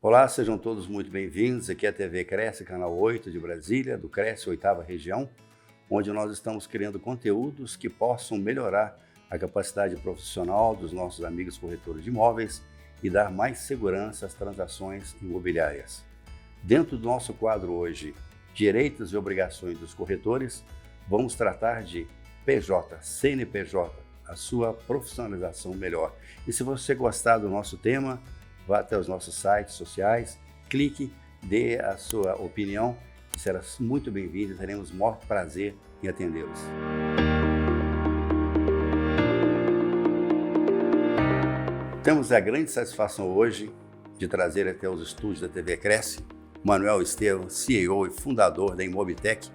Olá, sejam todos muito bem-vindos. Aqui é a TV Cresce, canal 8 de Brasília, do Cresce, 8ª região, onde nós estamos criando conteúdos que possam melhorar a capacidade profissional dos nossos amigos corretores de imóveis e dar mais segurança às transações imobiliárias. Dentro do nosso quadro hoje, Direitos e Obrigações dos Corretores, vamos tratar de PJ, CNPJ, a sua profissionalização melhor. E se você gostar do nosso tema, vá até os nossos sites sociais, clique, dê a sua opinião, que será muito bem-vindo e teremos o maior prazer em atendê-los. Temos a grande satisfação hoje de trazer até os estúdios da TV Cresce Manuel Estevam, CEO e fundador da Imobtec,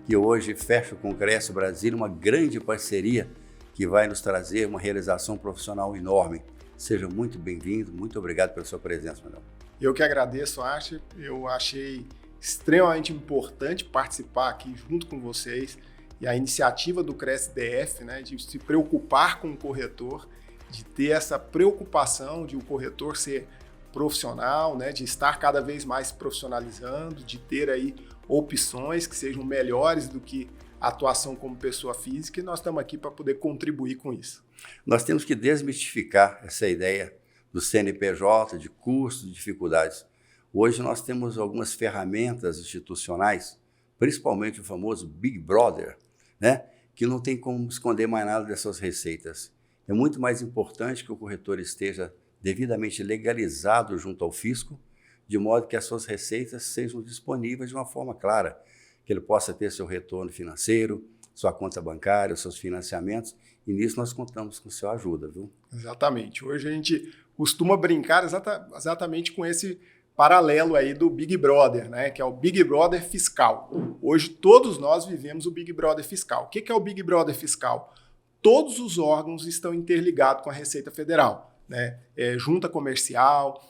que hoje fecha com o Cresce Brasília uma grande parceria que vai nos trazer uma realização profissional enorme. Seja muito bem-vindo, muito obrigado pela sua presença, Manuel. Eu que agradeço, Archer. Eu achei extremamente importante participar aqui junto com vocês e a iniciativa do Cresce DF, né, de se preocupar com o corretor, de ter essa preocupação de o corretor ser profissional, né, de estar cada vez mais profissionalizando, de ter aí opções que sejam melhores do que a atuação como pessoa física, e nós estamos aqui para poder contribuir com isso. Nós temos que desmistificar essa ideia do CNPJ, de custos, de dificuldades. Hoje nós temos algumas ferramentas institucionais, principalmente o famoso Big Brother, né, que não tem como esconder mais nada dessas receitas. É muito mais importante que o corretor esteja devidamente legalizado junto ao fisco, de modo que as suas receitas sejam disponíveis de uma forma clara, que ele possa ter seu retorno financeiro, sua conta bancária, seus financiamentos, e nisso nós contamos com sua ajuda, viu? Exatamente. Hoje a gente costuma brincar exatamente com esse paralelo aí do Big Brother, né? Que é o Big Brother fiscal. Hoje todos nós vivemos o Big Brother fiscal. O que é o Big Brother fiscal? Todos os órgãos estão interligados com a Receita Federal, né? Junta comercial,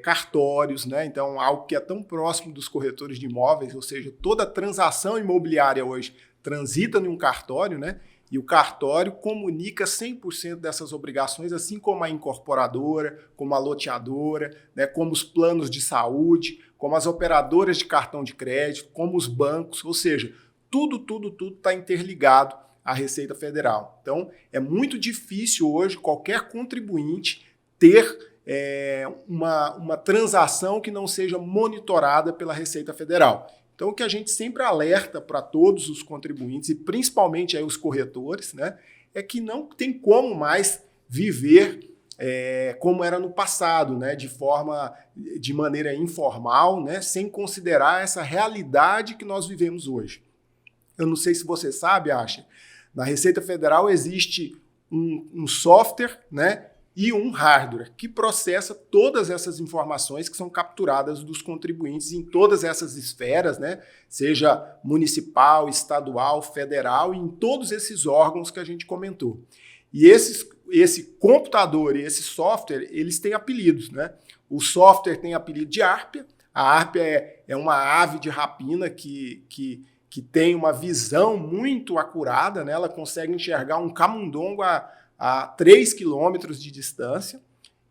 cartórios, né? Então, algo que é tão próximo dos corretores de imóveis, ou seja, toda transação imobiliária hoje transita em um cartório, né? E o cartório comunica 100% dessas obrigações, assim como a incorporadora, como a loteadora, né? Como os planos de saúde, como as operadoras de cartão de crédito, como os bancos, ou seja, tudo está interligado à Receita Federal. Então, é muito difícil hoje qualquer contribuinte ter uma transação que não seja monitorada pela Receita Federal. Então, o que a gente sempre alerta para todos os contribuintes, e principalmente aí os corretores, né, é que não tem como mais viver como era no passado, né, de maneira informal, né, sem considerar essa realidade que nós vivemos hoje. Eu não sei se você sabe, Asha, na Receita Federal existe um software, né, e um hardware que processa todas essas informações que são capturadas dos contribuintes em todas essas esferas, né? Seja municipal, estadual, federal, e em todos esses órgãos que a gente comentou. E esse computador e esse software, eles têm apelidos, né? O software tem apelido de Árpia. A Árpia é uma ave de rapina que tem uma visão muito acurada, né? Ela consegue enxergar um camundongo a 3 quilômetros de distância,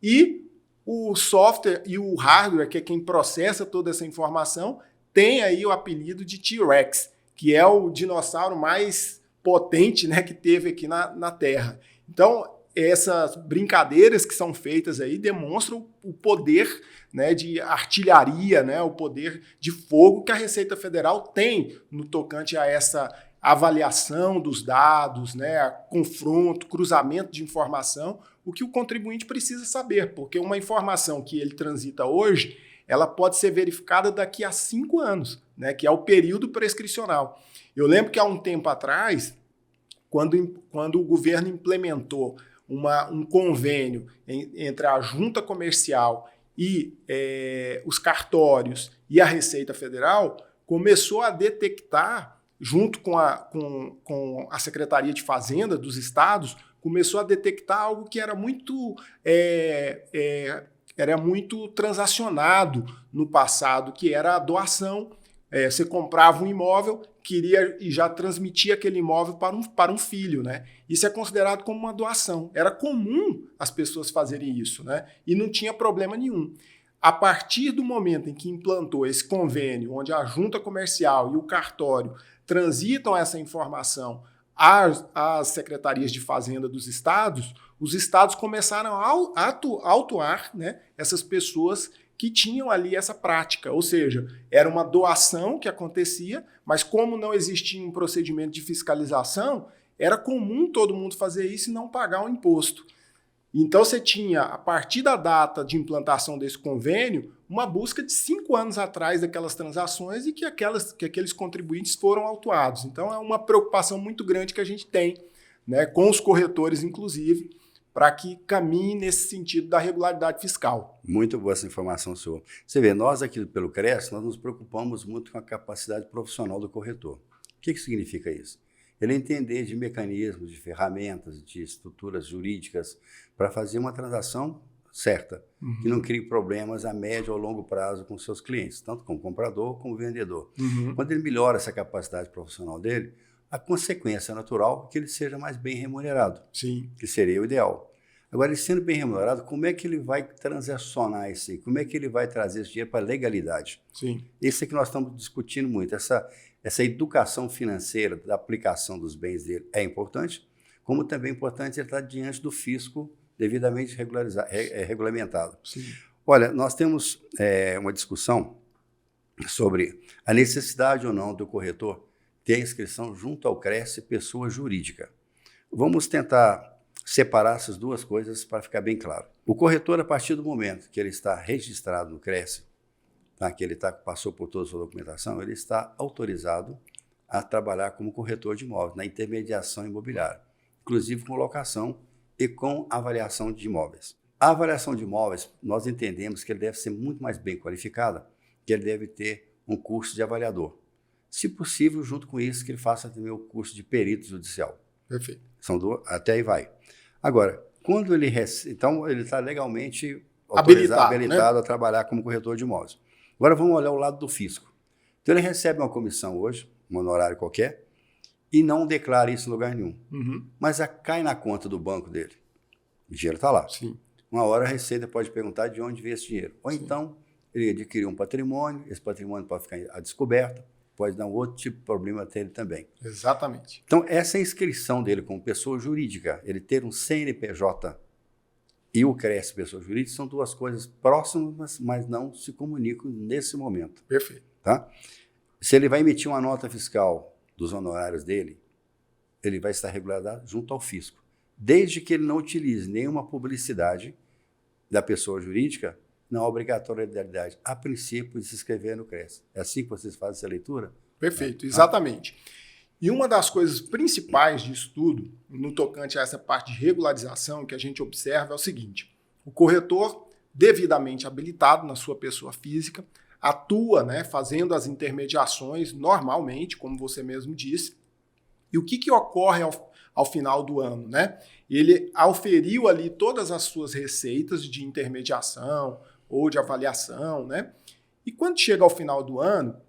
e o software e o hardware, que é quem processa toda essa informação, tem aí o apelido de T-Rex, que é o dinossauro mais potente, né, que teve aqui na Terra. Então, essas brincadeiras que são feitas aí demonstram o poder, né, de artilharia, né, o poder de fogo que a Receita Federal tem no tocante a essa avaliação dos dados, né, confronto, cruzamento de informação, o que o contribuinte precisa saber, porque uma informação que ele transita hoje, ela pode ser verificada daqui a 5 anos, né, que é o período prescricional. Eu lembro que há um tempo atrás, quando o governo implementou um convênio entre a junta comercial e os cartórios e a Receita Federal, começou a detectar, junto com a Secretaria de Fazenda dos estados, começou a detectar algo que era muito transacionado no passado, que era a doação. Você comprava um imóvel, queria e já transmitia aquele imóvel para um filho, né? Isso é considerado como uma doação. Era comum as pessoas fazerem isso, né? E não tinha problema nenhum. a partir do momento em que implantou esse convênio, onde a junta comercial e o cartório transitam essa informação às secretarias de fazenda dos estados, os estados começaram a autuar, né, essas pessoas que tinham ali essa prática. Ou seja, era uma doação que acontecia, mas como não existia um procedimento de fiscalização, era comum todo mundo fazer isso e não pagar o imposto. Então você tinha, a partir da data de implantação desse convênio, uma busca de 5 anos atrás daquelas transações e que aqueles contribuintes foram autuados. Então é uma preocupação muito grande que a gente tem, né, com os corretores, inclusive, para que caminhe nesse sentido da regularidade fiscal. Muito boa essa informação sua. Você vê, nós aqui pelo CRES, nós nos preocupamos muito com a capacidade profissional do corretor. O que significa isso? Ele entender de mecanismos, de ferramentas, de estruturas jurídicas para fazer uma transação certa, que não crie problemas a médio ou longo prazo com seus clientes, tanto como comprador como vendedor. Quando ele melhora essa capacidade profissional dele, a consequência natural é que ele seja mais bem remunerado, Sim. que seria o ideal. Agora, ele sendo bem remunerado, como é que ele vai transacionar isso aí? Como é que ele vai trazer esse dinheiro para a legalidade? Sim. Isso é que nós estamos discutindo muito. Essa educação financeira da aplicação dos bens dele é importante, como também é importante ele estar diante do fisco devidamente regulamentado. Sim. Olha, nós temos uma discussão sobre a necessidade ou não do corretor ter a inscrição junto ao CRES pessoa jurídica. Vamos tentar separar essas duas coisas para ficar bem claro. O corretor, a partir do momento que ele está registrado no CRES, tá, que ele passou por toda a sua documentação, ele está autorizado a trabalhar como corretor de imóveis, na intermediação imobiliária, inclusive com locação e com avaliação de imóveis. A avaliação de imóveis, nós entendemos que ele deve ser muito mais bem qualificada, que ele deve ter um curso de avaliador. Se possível, junto com isso, que ele faça também o curso de perito judicial. Perfeito. Até aí vai. Agora, quando ele então ele está legalmente habilitado, né, a trabalhar como corretor de imóveis. Agora vamos olhar o lado do fisco. Então ele recebe uma comissão hoje, um honorário qualquer, e não declara isso em lugar nenhum. Mas cai na conta do banco dele. O dinheiro está lá. Sim. Uma hora a Receita pode perguntar de onde veio esse dinheiro. Ou então ele adquiriu um patrimônio, esse patrimônio pode ficar à descoberta, pode dar um outro tipo de problema até ele também. Exatamente. Então, essa inscrição dele como pessoa jurídica, ele ter um CNPJ e o CRES pessoa jurídica, são duas coisas próximas, mas não se comunicam nesse momento. Perfeito. Tá? Se ele vai emitir uma nota fiscal dos honorários dele, ele vai estar regularizado junto ao fisco. Desde que ele não utilize nenhuma publicidade da pessoa jurídica, não há obrigatoriedade, a princípio, de se inscrever no CRES. É assim que vocês fazem essa leitura? Perfeito, exatamente. E uma das coisas principais de estudo, no tocante a essa parte de regularização, que a gente observa é o seguinte: o corretor, devidamente habilitado na sua pessoa física, atua, né, fazendo as intermediações normalmente, como você mesmo disse. E o que ocorre ao final do ano, né? Ele auferiu ali todas as suas receitas de intermediação ou de avaliação, né? E quando chega ao final do ano,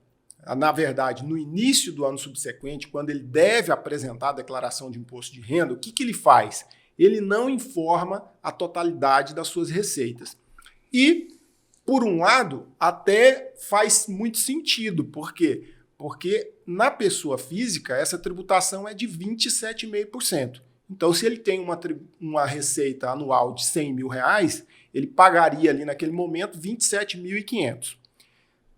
na verdade, no início do ano subsequente, quando ele deve apresentar a declaração de imposto de renda, o que ele faz? Ele não informa a totalidade das suas receitas. E, por um lado, até faz muito sentido. Por quê? Porque na pessoa física, essa tributação é de 27,5%. Então, se ele tem uma receita anual de R$100 mil, ele pagaria ali naquele momento 27.500.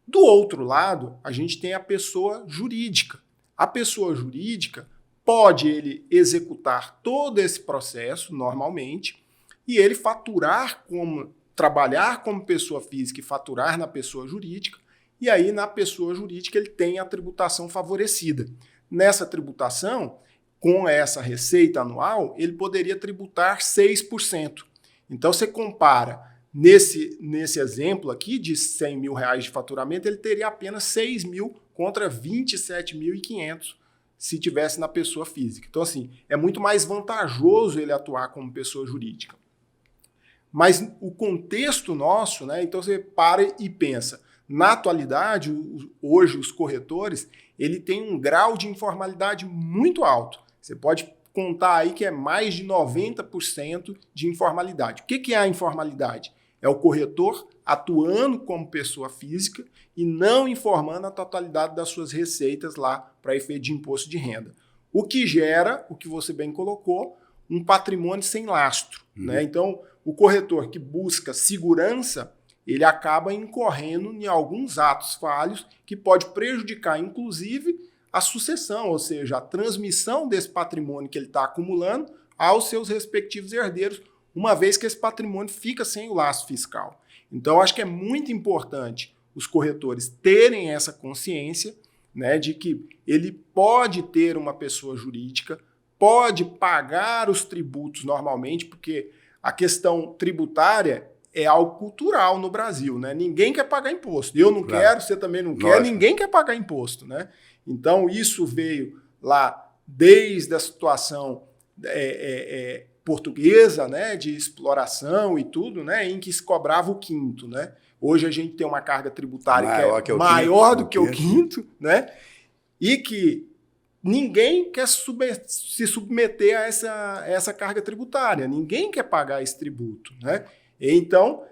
Do outro lado, a gente tem a pessoa jurídica. A pessoa jurídica pode ele executar todo esse processo normalmente e ele trabalhar como pessoa física e faturar na pessoa jurídica, e aí na pessoa jurídica ele tem a tributação favorecida. Nessa tributação, com essa receita anual, ele poderia tributar 6%. Então você compara, nesse exemplo aqui de R$100 mil de faturamento, ele teria apenas 6 mil contra 27.500 se tivesse na pessoa física. Então, assim, é muito mais vantajoso ele atuar como pessoa jurídica. Mas o contexto nosso, né? Então você para e pensa, na atualidade, hoje os corretores, ele tem um grau de informalidade muito alto. Você pode contar aí que é mais de 90% de informalidade. O que é a informalidade? É o corretor atuando como pessoa física e não informando a totalidade das suas receitas lá para efeito de imposto de renda. O que gera, o que você bem colocou, um patrimônio sem lastro. Né? Então, o corretor que busca segurança, ele acaba incorrendo em alguns atos falhos que pode prejudicar, inclusive, a sucessão, ou seja, a transmissão desse patrimônio que ele está acumulando aos seus respectivos herdeiros, uma vez que esse patrimônio fica sem o lastro fiscal. Então, acho que é muito importante os corretores terem essa consciência, né, de que ele pode ter uma pessoa jurídica, pode pagar os tributos normalmente, porque a questão tributária é algo cultural no Brasil, né? Ninguém quer pagar imposto. Eu não quero, você também não quer, ninguém quer pagar imposto, né? Então, isso veio lá desde a situação portuguesa, né, de exploração e tudo, né, em que se cobrava o quinto, né? Hoje a gente tem uma carga tributária que é maior do que o quinto, né? E que ninguém quer se submeter a essa carga tributária, ninguém quer pagar esse tributo, né? Então,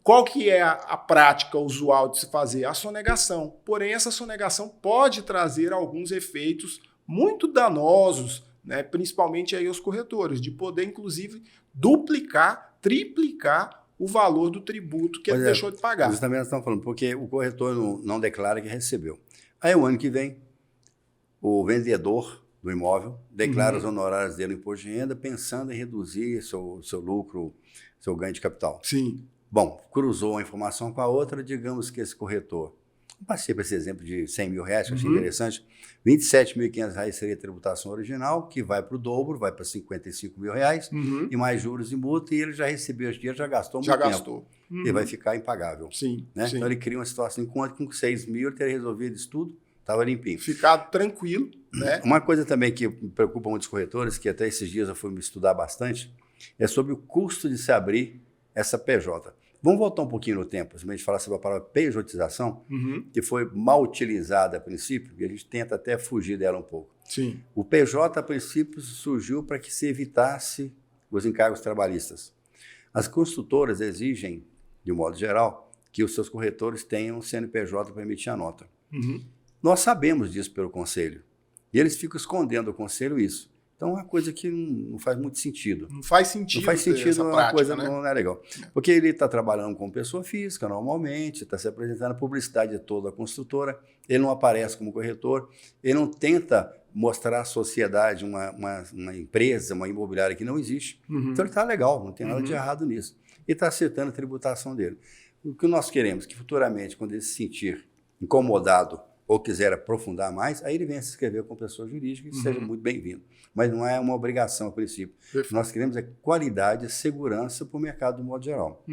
qual que é a prática usual de se fazer? A sonegação. Porém, essa sonegação pode trazer alguns efeitos muito danosos, né? Principalmente aí aos corretores, de poder, inclusive, duplicar, triplicar o valor do tributo que ele deixou de pagar. Justamente nós estamos falando, porque o corretor não declara que recebeu. Aí, o ano que vem, o vendedor do imóvel declara os honorários dele no imposto de renda, pensando em reduzir seu lucro, seu ganho de capital. Sim. Bom, cruzou uma informação com a outra, digamos que esse corretor, passei para esse exemplo de R$100 mil, que eu achei interessante, R$27.500 seria a tributação original, que vai para o dobro, vai para R$55 mil, e mais juros e multa, e ele já recebeu esse dinheiro, já gastou muito tempo. Já gastou. E vai ficar impagável. Sim, né? sim. Então ele cria uma situação, enquanto com 6 mil ele teria resolvido isso tudo, estava limpinho. Ficado tranquilo, né? Uma coisa também que preocupa muitos corretores, que até esses dias eu fui me estudar bastante, é sobre o custo de se abrir essa PJ. Vamos voltar um pouquinho no tempo, se a gente falar sobre a palavra pejotização, que foi mal utilizada a princípio, e a gente tenta até fugir dela um pouco. Sim. O PJ, a princípio, surgiu para que se evitasse os encargos trabalhistas. As construtoras exigem, de um modo geral, que os seus corretores tenham CNPJ para emitir a nota. Nós sabemos disso pelo Conselho, e eles ficam escondendo do Conselho isso. Então, é uma coisa que não faz muito sentido. Não faz sentido. Não faz sentido, essa uma prática, coisa né? não é legal. Porque ele está trabalhando como pessoa física, normalmente, está se apresentando, a publicidade é toda a construtora, ele não aparece como corretor, ele não tenta mostrar à sociedade uma empresa, uma imobiliária que não existe. Então, ele está legal, não tem nada de errado nisso. E está acertando a tributação dele. O que nós queremos que futuramente, quando ele se sentir incomodado ou quiser aprofundar mais, aí ele venha se inscrever com pessoa jurídica e seja muito bem-vindo. Mas não é uma obrigação a princípio. Perfeito. Nós queremos qualidade e segurança para o mercado do modo geral.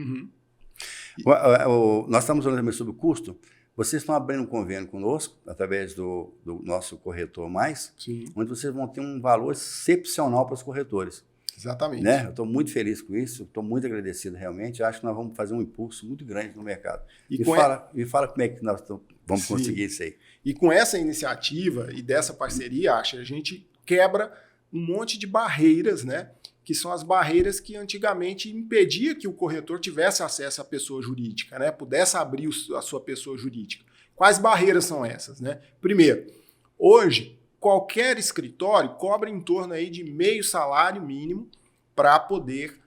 Nós estamos falando também sobre o custo. Vocês estão abrindo um convênio conosco, através do nosso Corretor Mais, onde vocês vão ter um valor excepcional para os corretores. Exatamente. Né? Eu estou muito feliz com isso, estou muito agradecido realmente. Acho que nós vamos fazer um impulso muito grande no mercado. Me fala como é que nós vamos conseguir isso aí. E com essa iniciativa e dessa parceria, a gente quebra um monte de barreiras, né? Que são as barreiras que antigamente impedia que o corretor tivesse acesso à pessoa jurídica, né? Pudesse abrir a sua pessoa jurídica. Quais barreiras são essas, né? Primeiro, hoje, qualquer escritório cobra em torno aí de meio salário mínimo para poder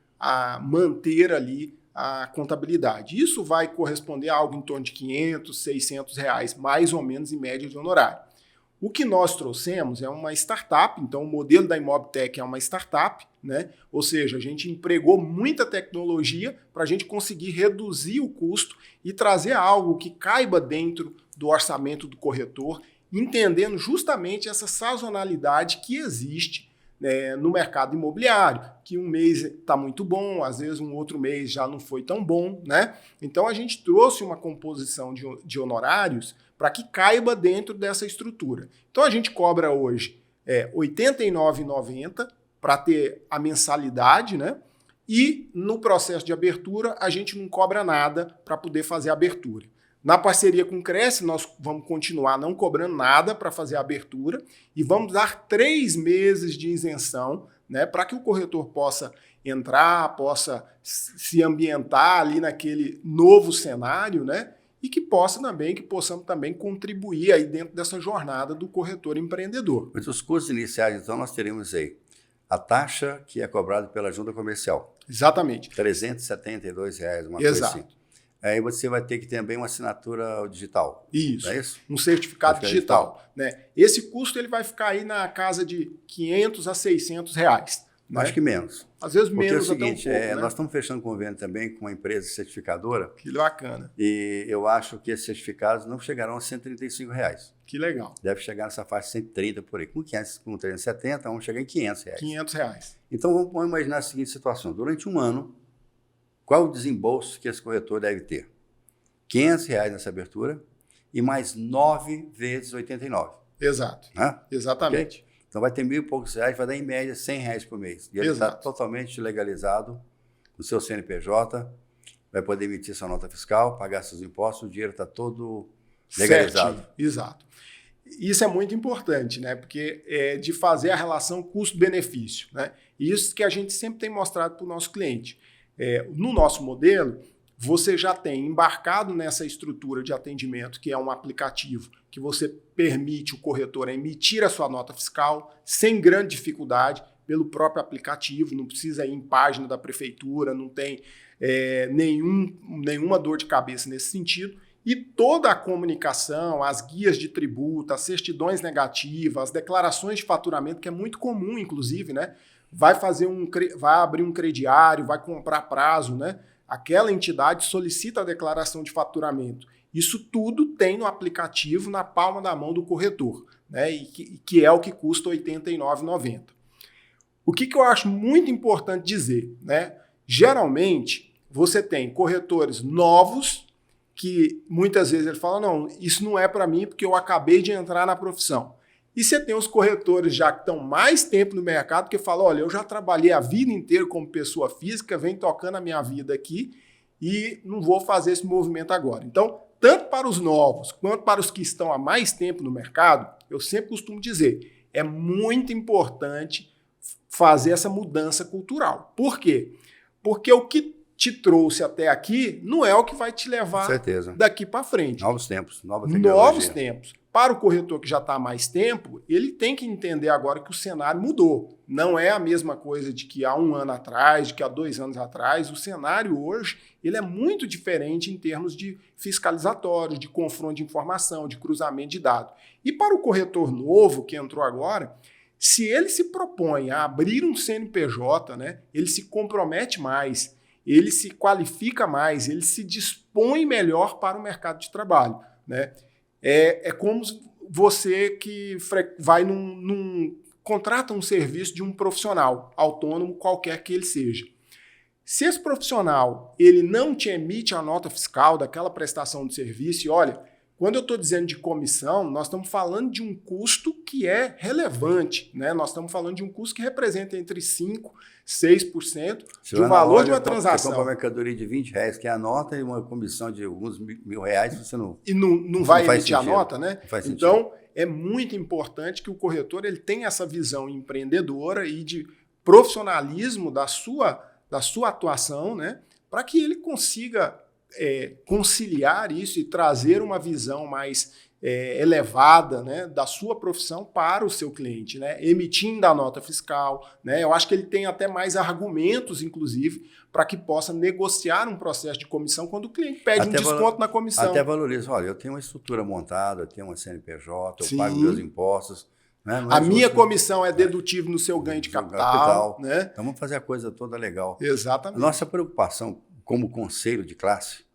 manter ali a contabilidade. Isso vai corresponder a algo em torno de R$500, R$600, mais ou menos em média de honorário. O que nós trouxemos é uma startup, então o modelo da Imobtech é uma startup, né? Ou seja, a gente empregou muita tecnologia para a gente conseguir reduzir o custo e trazer algo que caiba dentro do orçamento do corretor, entendendo justamente essa sazonalidade que existe, né, no mercado imobiliário, que um mês está muito bom, às vezes um outro mês já não foi tão bom, né? Então a gente trouxe uma composição de honorários para que caiba dentro dessa estrutura. Então a gente cobra hoje R$ 89,90 para ter a mensalidade, né? E no processo de abertura a gente não cobra nada para poder fazer a abertura. Na parceria com o Cresce, nós vamos continuar não cobrando nada para fazer a abertura e vamos dar 3 meses de isenção, né, para que o corretor possa entrar, possa se ambientar ali naquele novo cenário, né? E que possamos também contribuir aí dentro dessa jornada do corretor empreendedor. Mas os custos iniciais, então, nós teremos aí a taxa que é cobrada pela junta comercial. Exatamente. R$ 372, uma Exato. coisa assim. Aí você vai ter que ter também uma assinatura digital. Isso. Não é isso? Um certificado digital. Né? Esse custo ele vai ficar aí na casa de R$500 a R$600. Né? Acho que menos. Às vezes Porque menos é o seguinte, até um pouco, né? nós estamos fechando convênio também com uma empresa certificadora. Que bacana. E eu acho que esses certificados não chegarão a R$135. Que legal. Deve chegar nessa faixa de 130 por aí. Com 370, vamos chegar em R$500. R$500. Então vamos imaginar a seguinte situação. Durante um ano, qual o desembolso que esse corretor deve ter? R$500 nessa abertura e mais 9 vezes 89. Exato. Né? Exatamente. Okay? Então vai ter R$1.000 e poucos, vai dar em média R$100 por mês. E ele está totalmente legalizado no seu CNPJ, vai poder emitir sua nota fiscal, pagar seus impostos, o dinheiro está todo legalizado. Certinho. Exato. Isso é muito importante, né? Porque é de fazer a relação custo-benefício, né? E isso que a gente sempre tem mostrado para o nosso cliente. No nosso modelo, você já tem embarcado nessa estrutura de atendimento, que é um aplicativo que você permite o corretor emitir a sua nota fiscal sem grande dificuldade pelo próprio aplicativo, não precisa ir em página da prefeitura, não tem nenhuma dor de cabeça nesse sentido. E toda a comunicação, as guias de tributo, as certidões negativas, as declarações de faturamento, que é muito comum, inclusive, né? Vai abrir um crediário, vai comprar prazo, né? Aquela entidade solicita a declaração de faturamento. Isso tudo tem no aplicativo, na palma da mão do corretor, né? E que é o que custa R$ 89,90. O que eu acho muito importante dizer, né? Geralmente, você tem corretores novos que muitas vezes ele fala, não, isso não é para mim porque eu acabei de entrar na profissão. E você tem os corretores já que estão mais tempo no mercado que falam, olha, eu já trabalhei a vida inteira como pessoa física, venho tocando a minha vida aqui e não vou fazer esse movimento agora. Então, tanto para os novos quanto para os que estão há mais tempo no mercado, eu sempre costumo dizer, é muito importante fazer essa mudança cultural. Por quê? Porque o que te trouxe até aqui não é o que vai te levar daqui para frente. Novos tempos, nova tecnologia. Novos tempos. Para o corretor que já está há mais tempo, ele tem que entender agora que o cenário mudou. Não é a mesma coisa de que há um ano atrás, de que há 2 anos atrás. O cenário hoje ele é muito diferente em termos de fiscalizatório, de confronto de informação, de cruzamento de dados. E para o corretor novo que entrou agora, se ele se propõe a abrir um CNPJ, né, ele se compromete mais, ele se qualifica mais, ele se dispõe melhor para o mercado de trabalho, né? É como você que vai contrata um serviço de um profissional autônomo, qualquer que ele seja. Se esse profissional ele não te emite a nota fiscal daquela prestação de serviço, e olha, quando eu estou dizendo de comissão, nós estamos falando de um custo que é relevante, né? Nós estamos falando de um custo que representa entre 5% e 6% do valor de uma transação. Você compra uma mercadoria de R$20, que é a nota, e uma comissão de alguns R$1.000, você não... E não vai emitir a nota, né? Não faz sentido. Então, é muito importante que o corretor ele tenha essa visão empreendedora e de profissionalismo da sua atuação, né? Para que ele consiga conciliar isso e trazer uma visão mais elevada, né, da sua profissão para o seu cliente, né, emitindo a nota fiscal, né, eu acho que ele tem até mais argumentos, inclusive, para que possa negociar um processo de comissão quando o cliente pede um desconto na comissão. Até valoriza, olha, eu tenho uma estrutura montada, eu tenho uma CNPJ, eu pago meus impostos. Né, a minha comissão é dedutível no seu ganho de capital. Né? Então vamos fazer a coisa toda legal. Exatamente. A nossa preocupação como conselho de classe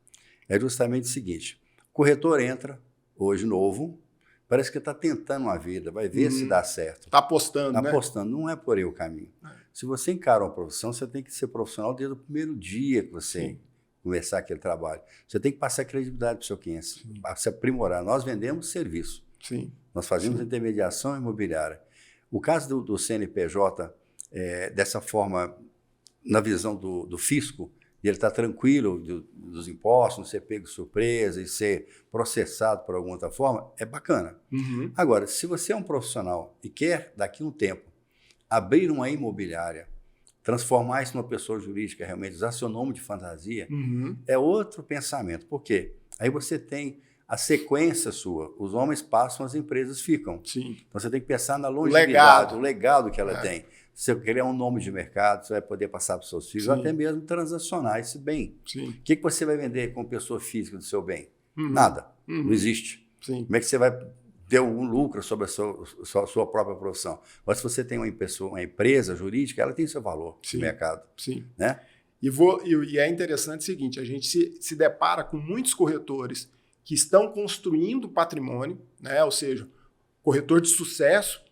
é justamente o seguinte, o corretor entra, hoje novo, parece que está tentando uma vida, vai ver se dá certo. Está apostando, né? Está apostando, não é por aí o caminho. Se você encara uma profissão, você tem que ser profissional desde o primeiro dia que você começar aquele trabalho. Você tem que passar credibilidade para o seu cliente, para se aprimorar. Nós vendemos serviço. Sim. Nós fazemos intermediação imobiliária. O caso do CNPJ, dessa forma, na visão do fisco, e ele está tranquilo dos impostos, não ser pego de surpresa e ser processado por alguma outra forma, é bacana. Agora, se você é um profissional e quer, daqui a um tempo, abrir uma imobiliária, transformar isso numa pessoa jurídica, realmente usar seu nome de fantasia, é outro pensamento. Por quê? Aí você tem a sequência sua. Os homens passam, as empresas ficam. Sim. Então você tem que pensar na longevidade, o legado que ela tem. Se você criar um nome de mercado, você vai poder passar para os seus filhos, ou até mesmo transacionar esse bem. Sim. O que você vai vender como pessoa física do seu bem? Nada. Não existe. Sim. Como é que você vai ter algum lucro sobre a sua própria profissão? Mas se você tem uma empresa jurídica, ela tem seu valor no mercado. Sim. Né? E é interessante o seguinte, a gente se depara com muitos corretores que estão construindo patrimônio, né? Ou seja, corretor de sucesso,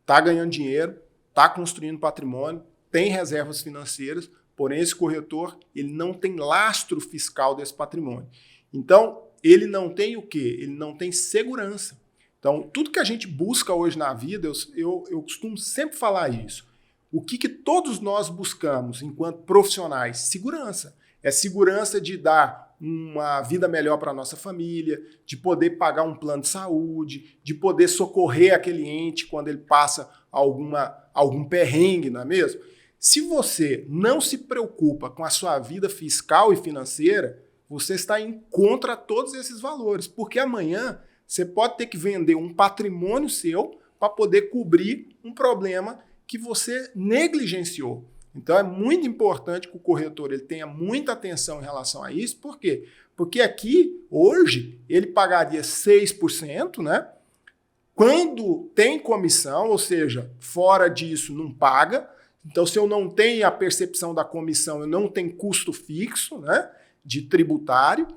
está ganhando dinheiro, está construindo patrimônio, tem reservas financeiras, porém esse corretor ele não tem lastro fiscal desse patrimônio. Então, ele não tem o quê? Ele não tem segurança. Então, tudo que a gente busca hoje na vida, eu costumo sempre falar isso. O que todos nós buscamos enquanto profissionais? Segurança. É segurança de dar uma vida melhor para a nossa família, de poder pagar um plano de saúde, de poder socorrer aquele ente quando ele passa algum perrengue, não é mesmo? Se você não se preocupa com a sua vida fiscal e financeira, você está em contra todos esses valores, porque amanhã você pode ter que vender um patrimônio seu para poder cobrir um problema que você negligenciou. Então é muito importante que o corretor ele tenha muita atenção em relação a isso. Por quê? Porque aqui, hoje, ele pagaria 6%, né? Quando tem comissão, ou seja, fora disso não paga. Então, se eu não tenho a percepção da comissão, eu não tenho custo fixo, né, de tributário.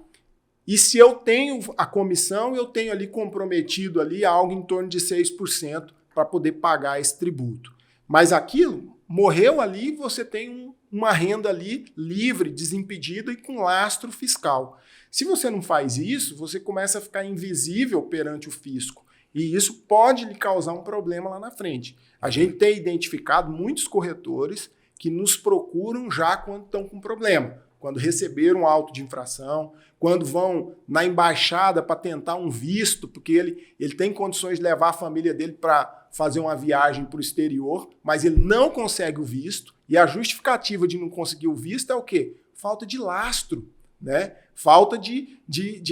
E se eu tenho a comissão, eu tenho ali comprometido ali algo em torno de 6% para poder pagar esse tributo. Mas aquilo morreu ali, você tem uma renda ali livre, desimpedida e com lastro fiscal. Se você não faz isso, você começa a ficar invisível perante o fisco. E isso pode lhe causar um problema lá na frente. A gente tem identificado muitos corretores que nos procuram já quando estão com problema. Quando receberam um auto de infração, quando vão na embaixada para tentar um visto, porque ele tem condições de levar a família dele para fazer uma viagem para o exterior, mas ele não consegue o visto, e a justificativa de não conseguir o visto é o quê? Falta de lastro, né? Falta de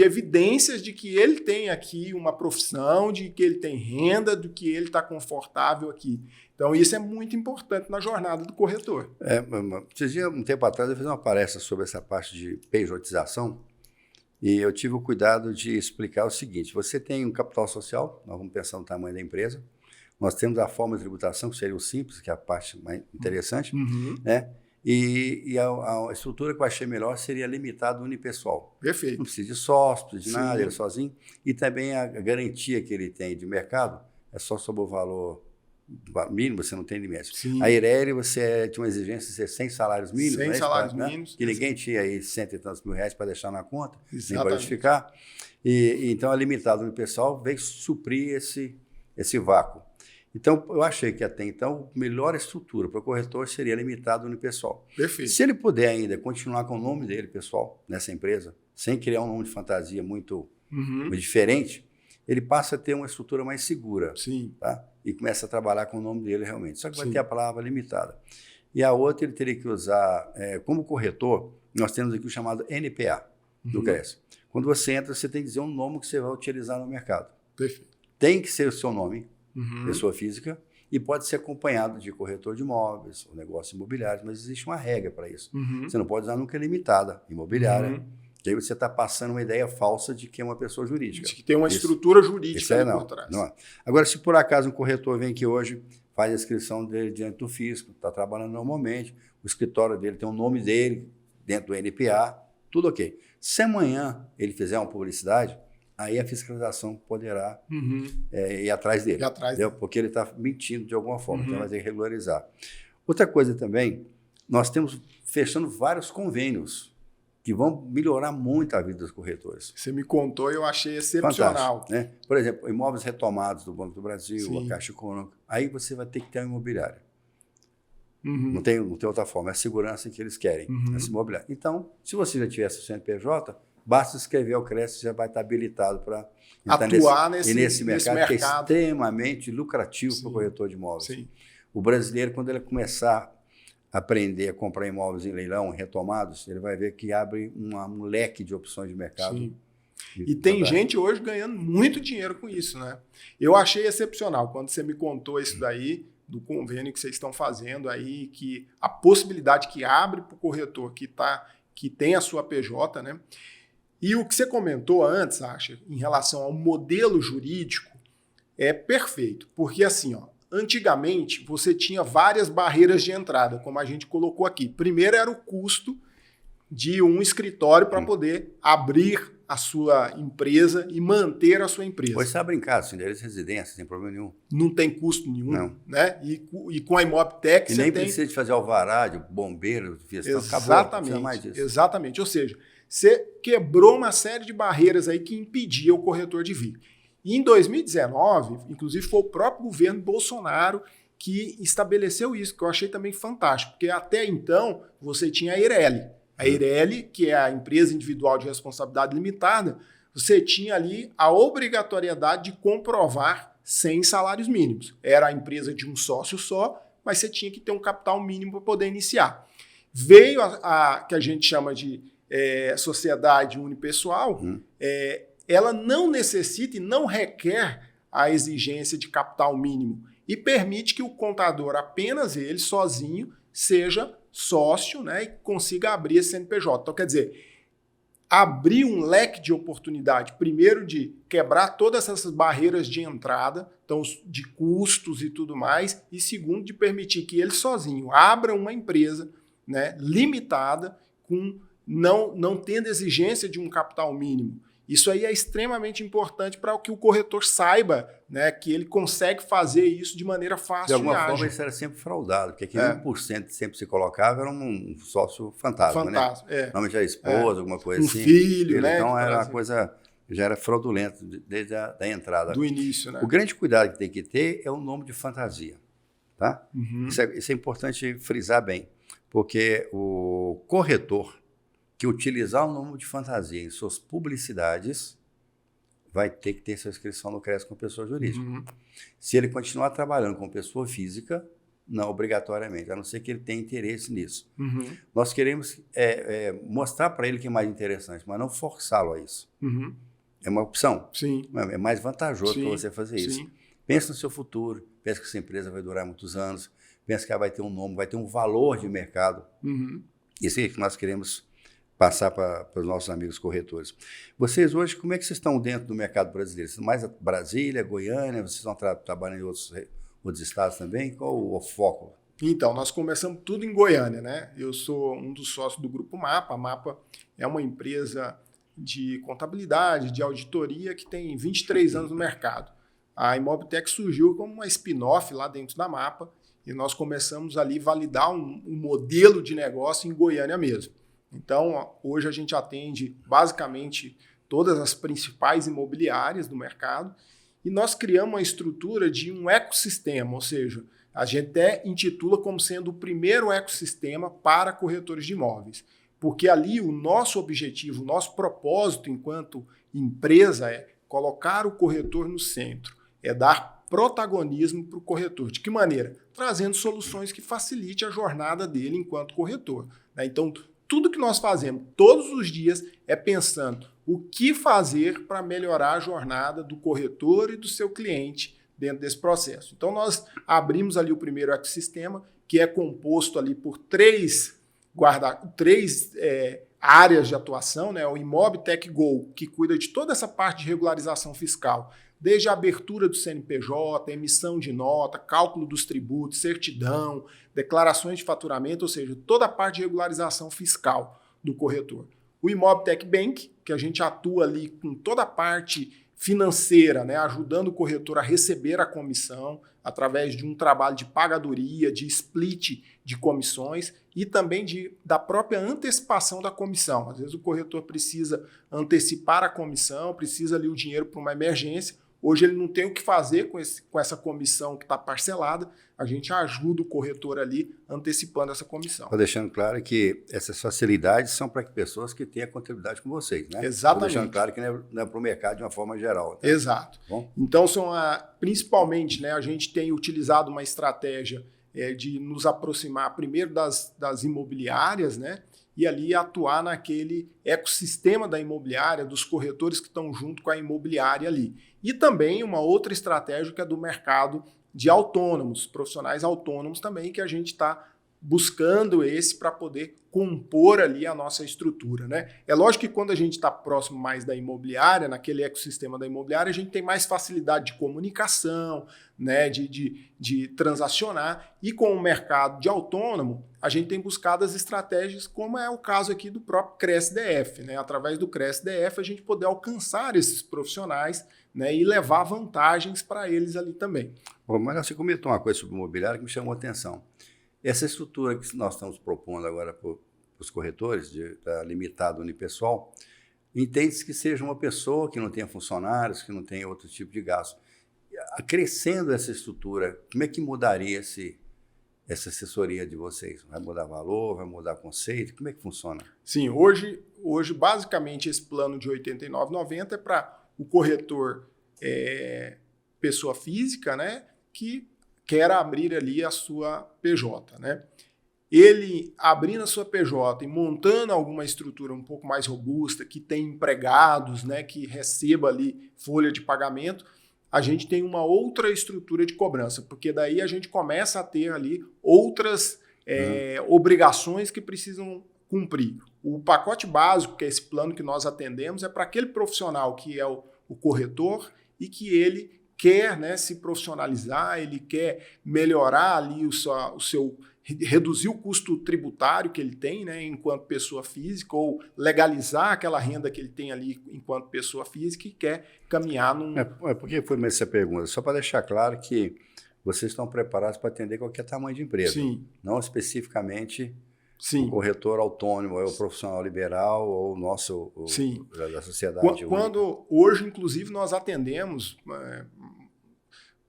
evidências de que ele tem aqui uma profissão, de que ele tem renda, de que ele está confortável aqui. Então, isso é muito importante na jornada do corretor. Esses dias, um tempo atrás, eu fiz uma palestra sobre essa parte de pejotização e eu tive o cuidado de explicar o seguinte: você tem um capital social, nós vamos pensar no tamanho da empresa, nós temos a forma de tributação, que seria o simples, que é a parte mais interessante, né? E a estrutura que eu achei melhor seria limitada unipessoal. Perfeito. Não precisa de sócio, não precisa de nada, ele sozinho. E também a garantia que ele tem de mercado é só sobre o valor mínimo, você não tem limite. Sim. A Ireli, você tinha uma exigência de ser 100 salários mínimos. 100 salários mínimos. Que ninguém tinha aí cento e tantos mil reais para deixar na conta, exatamente, nem para justificar. E então a limitada unipessoal veio suprir esse vácuo. Então, eu achei que até então a melhor estrutura para o corretor seria limitado unipessoal. Perfeito. Se ele puder ainda continuar com o nome dele, pessoal, nessa empresa, sem criar um nome de fantasia muito diferente, ele passa a ter uma estrutura mais segura. Sim. Tá? E começa a trabalhar com o nome dele realmente. Só que vai ter a palavra limitada. E a outra ele teria que usar, como corretor, nós temos aqui o chamado NPA do CRES. Quando você entra, você tem que dizer um nome que você vai utilizar no mercado. Perfeito. Tem que ser o seu nome, pessoa física, e pode ser acompanhado de corretor de imóveis ou negócios imobiliários, mas existe uma regra para isso. Você não pode usar nunca limitada imobiliária, que aí você está passando uma ideia falsa de que é uma pessoa jurídica. De que tem uma estrutura jurídica por trás. Não. Agora, se por acaso um corretor vem aqui hoje, faz a inscrição dele diante do fisco, está trabalhando normalmente, o escritório dele tem o nome dele dentro do NPA, tudo ok. Se amanhã ele fizer uma publicidade, aí a fiscalização poderá ir atrás dele. Porque ele está mentindo de alguma forma, então vai ter que regularizar. Outra coisa também, nós temos fechando vários convênios que vão melhorar muito a vida dos corretores. Você me contou e eu achei excepcional. Fantástico, né? Por exemplo, imóveis retomados do Banco do Brasil, a Caixa Econômica, aí você vai ter que ter um imobiliário. Não tem outra forma, é a segurança que eles querem, esse imobiliário. Então, se você já tiver seu CNPJ, basta escrever ao CRES, já vai estar habilitado para atuar nesse mercado que é extremamente lucrativo para o corretor de imóveis. Sim. O brasileiro, quando ele começar aprender a comprar imóveis em leilão, retomados, ele vai ver que abre um leque de opções de mercado. Sim. E tem gente hoje ganhando muito dinheiro com isso, né? Eu achei excepcional quando você me contou isso daí, do convênio que vocês estão fazendo aí, que a possibilidade que abre para o corretor que tem a sua PJ, né? E o que você comentou antes, Acha, em relação ao modelo jurídico, é perfeito. Porque assim, ó, antigamente você tinha várias barreiras de entrada, como a gente colocou aqui. Primeiro era o custo de um escritório para poder abrir a sua empresa e manter a sua empresa. Pois está brincado, sem endereço de residência, sem problema nenhum. Não tem custo nenhum, não. Né? E com a Imobtech você nem precisa de fazer alvará, de bombeiro, de fiestão. Exatamente, acabou, não precisa mais disso. Exatamente. Ou seja, você quebrou uma série de barreiras aí que impedia o corretor de vir. E em 2019, inclusive foi o próprio governo Bolsonaro que estabeleceu isso, que eu achei também fantástico, porque até então você tinha a Eireli. A Eireli, que é a empresa individual de responsabilidade limitada, você tinha ali a obrigatoriedade de comprovar 100 salários mínimos. Era a empresa de um sócio só, mas você tinha que ter um capital mínimo para poder iniciar. Veio a que a gente chama de sociedade unipessoal, ela não necessita e não requer a exigência de capital mínimo e permite que o contador, apenas ele, sozinho, seja sócio, né, e consiga abrir esse CNPJ. Então, quer dizer, abrir um leque de oportunidade, primeiro de quebrar todas essas barreiras de entrada, então de custos e tudo mais, e segundo, de permitir que ele sozinho abra uma empresa, né, limitada, com não tendo exigência de um capital mínimo. Isso aí é extremamente importante para que o corretor saiba, né, que ele consegue fazer isso de maneira fácil de alguma e ágil. forma isso era sempre fraudado, porque aquele 1% que sempre se colocava era um sócio fantasma, né? Normalmente era esposa, alguma coisa assim. Filho, né? Então era uma coisa, já era fraudulento desde a entrada. Do início, né? O grande cuidado que tem que ter é o nome de fantasia, tá? Uhum. Isso é importante frisar bem, porque o corretor que utilizar o nome de fantasia em suas publicidades vai ter que ter sua inscrição no CRES com pessoa jurídica. Uhum. Se ele continuar trabalhando com pessoa física, não obrigatoriamente, a não ser que ele tenha interesse nisso. Uhum. Nós queremos mostrar para ele que é mais interessante, mas não forçá-lo a isso. Uhum. É uma opção. Sim. É mais vantajoso para você fazer isso. Sim. Pense no seu futuro, pense que essa empresa vai durar muitos anos, pense que ela vai ter um nome, vai ter um valor de mercado. Uhum. Isso é que nós queremos passar para os nossos amigos corretores. Vocês hoje, como é que vocês estão dentro do mercado brasileiro? Vocês mais Brasília, Goiânia, vocês estão trabalhando em outros estados também? Qual o foco? Então, nós começamos tudo em Goiânia, né? Eu sou um dos sócios do Grupo Mapa. A Mapa é uma empresa de contabilidade, de auditoria, que tem 23 anos no mercado. A Imobtech surgiu como uma spin-off lá dentro da Mapa e nós começamos ali a validar um modelo de negócio em Goiânia mesmo. Então, hoje a gente atende basicamente todas as principais imobiliárias do mercado e nós criamos uma estrutura de um ecossistema, ou seja, a gente até intitula como sendo o primeiro ecossistema para corretores de imóveis, porque ali o nosso objetivo, o nosso propósito enquanto empresa é colocar o corretor no centro, é dar protagonismo para o corretor. De que maneira? Trazendo soluções que facilitem a jornada dele enquanto corretor. Então, tudo que nós fazemos todos os dias é pensando o que fazer para melhorar a jornada do corretor e do seu cliente dentro desse processo. Então, nós abrimos ali o primeiro ecossistema, que é composto ali por três áreas de atuação, né? O Imobtech Go, que cuida de toda essa parte de regularização fiscal, desde a abertura do CNPJ, emissão de nota, cálculo dos tributos, certidão, declarações de faturamento, ou seja, toda a parte de regularização fiscal do corretor. O Imobtech Bank, que a gente atua ali com toda a parte financeira, né, ajudando o corretor a receber a comissão através de um trabalho de pagadoria, de split de comissões e também da própria antecipação da comissão. Às vezes o corretor precisa antecipar a comissão, precisa ali o dinheiro para uma emergência. Hoje ele não tem o que fazer com essa comissão que está parcelada, a gente ajuda o corretor ali antecipando essa comissão. Estou deixando claro que essas facilidades são para pessoas que têm a contabilidade com vocês, né? Exatamente. Estou deixando claro que não é para o mercado de uma forma geral. Tá? Exato. Bom? Então, principalmente, né, a gente tem utilizado uma estratégia de nos aproximar primeiro das imobiliárias, né? E ali atuar naquele ecossistema da imobiliária, dos corretores que estão junto com a imobiliária ali. E também uma outra estratégia que é do mercado de autônomos, profissionais autônomos também, que a gente está buscando esse para poder compor ali a nossa estrutura, né? É lógico que quando a gente está próximo mais da imobiliária, naquele ecossistema da imobiliária, a gente tem mais facilidade de comunicação, né? De transacionar. E com o mercado de autônomo, a gente tem buscado as estratégias, como é o caso aqui do próprio CresDF, né? Através do CresDF, a gente poder alcançar esses profissionais, né? E levar vantagens para eles ali também. Bom, mas você comentou uma coisa sobre o imobiliário que me chamou a atenção. Essa estrutura que nós estamos propondo agora para os corretores, limitado unipessoal, entende-se que seja uma pessoa que não tenha funcionários, que não tenha outro tipo de gasto. Crescendo essa estrutura, como é que mudaria essa assessoria de vocês? Vai mudar valor, vai mudar conceito? Como é que funciona? Sim, hoje basicamente, esse plano de R$ 89,90 é para o corretor pessoa física, né, que quer abrir ali a sua PJ, né? Ele abrindo a sua PJ e montando alguma estrutura um pouco mais robusta, que tem empregados, né, que receba ali folha de pagamento, a gente tem uma outra estrutura de cobrança, porque daí a gente começa a ter ali outras obrigações que precisam cumprir. O pacote básico, que é esse plano que nós atendemos, é para aquele profissional que é o corretor e que ele quer, né, se profissionalizar, ele quer melhorar ali reduzir o custo tributário que ele tem, né, enquanto pessoa física, ou legalizar aquela renda que ele tem ali enquanto pessoa física e quer caminhar num... Por que foi essa pergunta? Só para deixar claro que vocês estão preparados para atender qualquer tamanho de empresa. Sim. Não especificamente Sim. o corretor autônomo, ou o profissional liberal, ou o nosso Sim. da sociedade. Hoje, inclusive, nós atendemos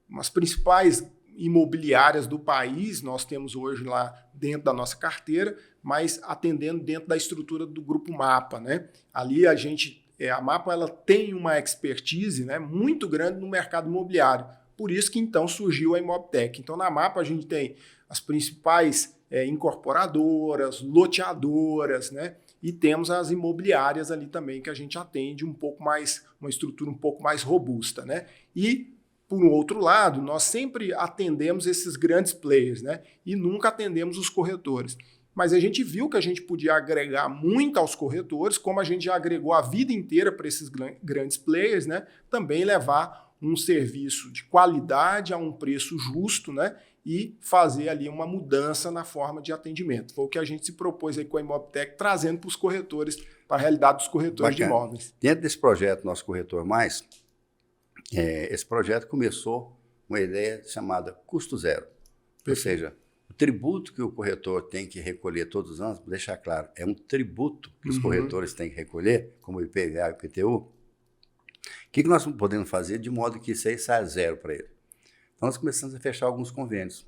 umas principais imobiliárias do país, nós temos hoje lá dentro da nossa carteira, mas atendendo dentro da estrutura do Grupo Mapa, né? Ali a Mapa ela tem uma expertise, né, muito grande no mercado imobiliário. Por isso que então surgiu a Imobtech. Então na Mapa a gente tem as principais incorporadoras, loteadoras, né? E temos as imobiliárias ali também que a gente atende uma estrutura um pouco mais robusta, né? E por um outro lado, nós sempre atendemos esses grandes players, né? E nunca atendemos os corretores. Mas a gente viu que a gente podia agregar muito aos corretores, como a gente já agregou a vida inteira para esses grandes players, né? Também levar um serviço de qualidade a um preço justo, né? E fazer ali uma mudança na forma de atendimento. Foi o que a gente se propôs aí com a Imobtech, trazendo para os corretores, para a realidade dos corretores de imóveis. Dentro desse projeto Nosso Corretor Mais, esse projeto começou com uma ideia chamada custo zero. Perfeito. Ou seja, o tributo que o corretor tem que recolher todos os anos, para deixar claro, é um tributo que os corretores têm que recolher, como o IPVA e o IPTU. O que nós podemos fazer de modo que isso aí saia zero para ele? Então, nós começamos a fechar alguns convênios,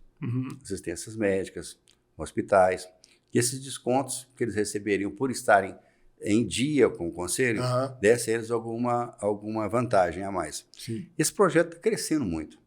assistências médicas, hospitais, e esses descontos que eles receberiam por estarem em dia com o conselho, desse a eles alguma vantagem a mais. Sim. Esse projeto está crescendo muito.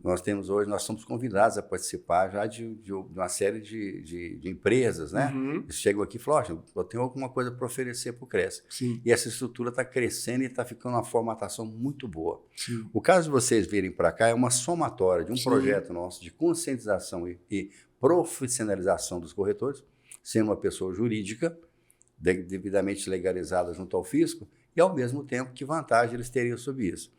Nós somos convidados a participar já de uma série de empresas, né? Eles chegam aqui e falam, eu tenho alguma coisa para oferecer para o Cres. Sim. E essa estrutura está crescendo e está ficando uma formatação muito boa. Sim. O caso de vocês virem para cá é uma somatória de um projeto nosso de conscientização e profissionalização dos corretores, sendo uma pessoa jurídica, devidamente legalizada junto ao fisco, e ao mesmo tempo que vantagem eles teriam sobre isso.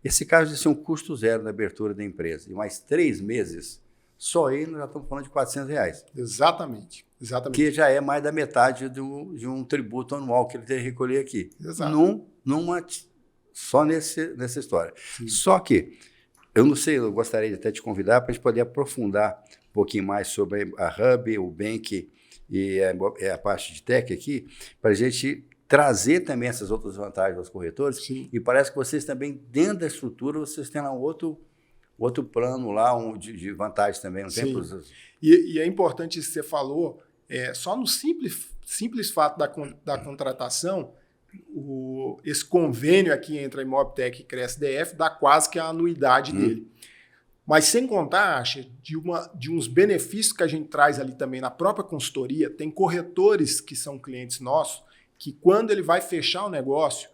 Esse caso de ser um custo zero na abertura da empresa, e mais 3 meses, só aí nós já estamos falando de R$400. Exatamente. Que já é mais da metade de um tributo anual que ele tem que recolher aqui. Exato. Só nessa história. Sim. Só que, eu não sei, eu gostaria de até te convidar para a gente poder aprofundar um pouquinho mais sobre a Hub, o Bank e a parte de tech aqui, para a gente trazer também essas outras vantagens aos corretores. Sim. E parece que vocês também, dentro da estrutura, vocês têm lá um outro plano lá de vantagens também. Não tem? E é importante isso que você falou, só no simples fato da contratação, esse convênio aqui entre a Imobtech e CresDF dá quase que a anuidade dele. Mas sem contar, Acha, de uns benefícios que a gente traz ali também na própria consultoria, tem corretores que são clientes nossos, que quando ele vai fechar o negócio,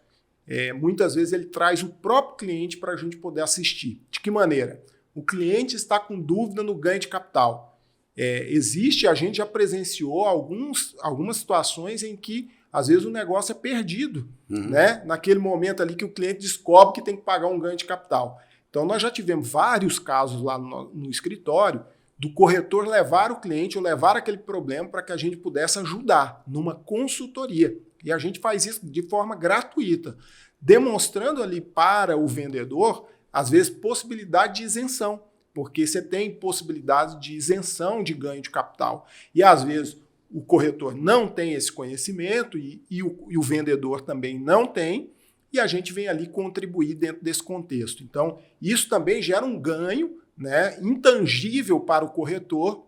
muitas vezes ele traz o próprio cliente para a gente poder assistir. De que maneira? O cliente está com dúvida no ganho de capital. A gente já presenciou algumas situações em que, às vezes, o negócio é perdido, né? Naquele momento ali que o cliente descobre que tem que pagar um ganho de capital. Então, nós já tivemos vários casos lá no escritório do corretor levar o cliente ou levar aquele problema para que a gente pudesse ajudar numa consultoria. E a gente faz isso de forma gratuita, demonstrando ali para o vendedor, às vezes, possibilidade de isenção, porque você tem possibilidade de isenção de ganho de capital. E, às vezes, o corretor não tem esse conhecimento e o vendedor também não tem, e a gente vem ali contribuir dentro desse contexto. Então, isso também gera um ganho, né, intangível para o corretor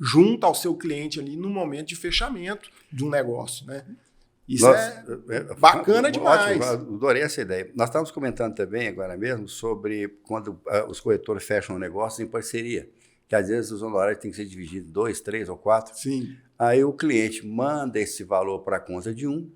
junto ao seu cliente ali no momento de fechamento de um negócio, né? Isso é bacana demais. Ótimo, adorei essa ideia. Nós estávamos comentando também agora mesmo sobre quando os corretores fecham um negócio em parceria, que às vezes os honorários têm que ser divididos em 2, 3 ou 4. Sim. Aí o cliente manda esse valor para a conta de um,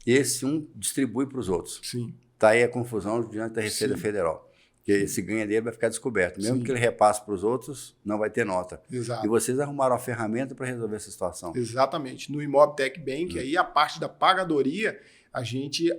e esse um distribui para os outros. Sim. Está aí a confusão diante da Receita Federal. Porque esse ganho dele vai ficar descoberto. Mesmo que ele repasse para os outros, não vai ter nota. Exato. E vocês arrumaram uma ferramenta para resolver essa situação. Exatamente. No Imobtech Bank, aí a parte da pagadoria, a gente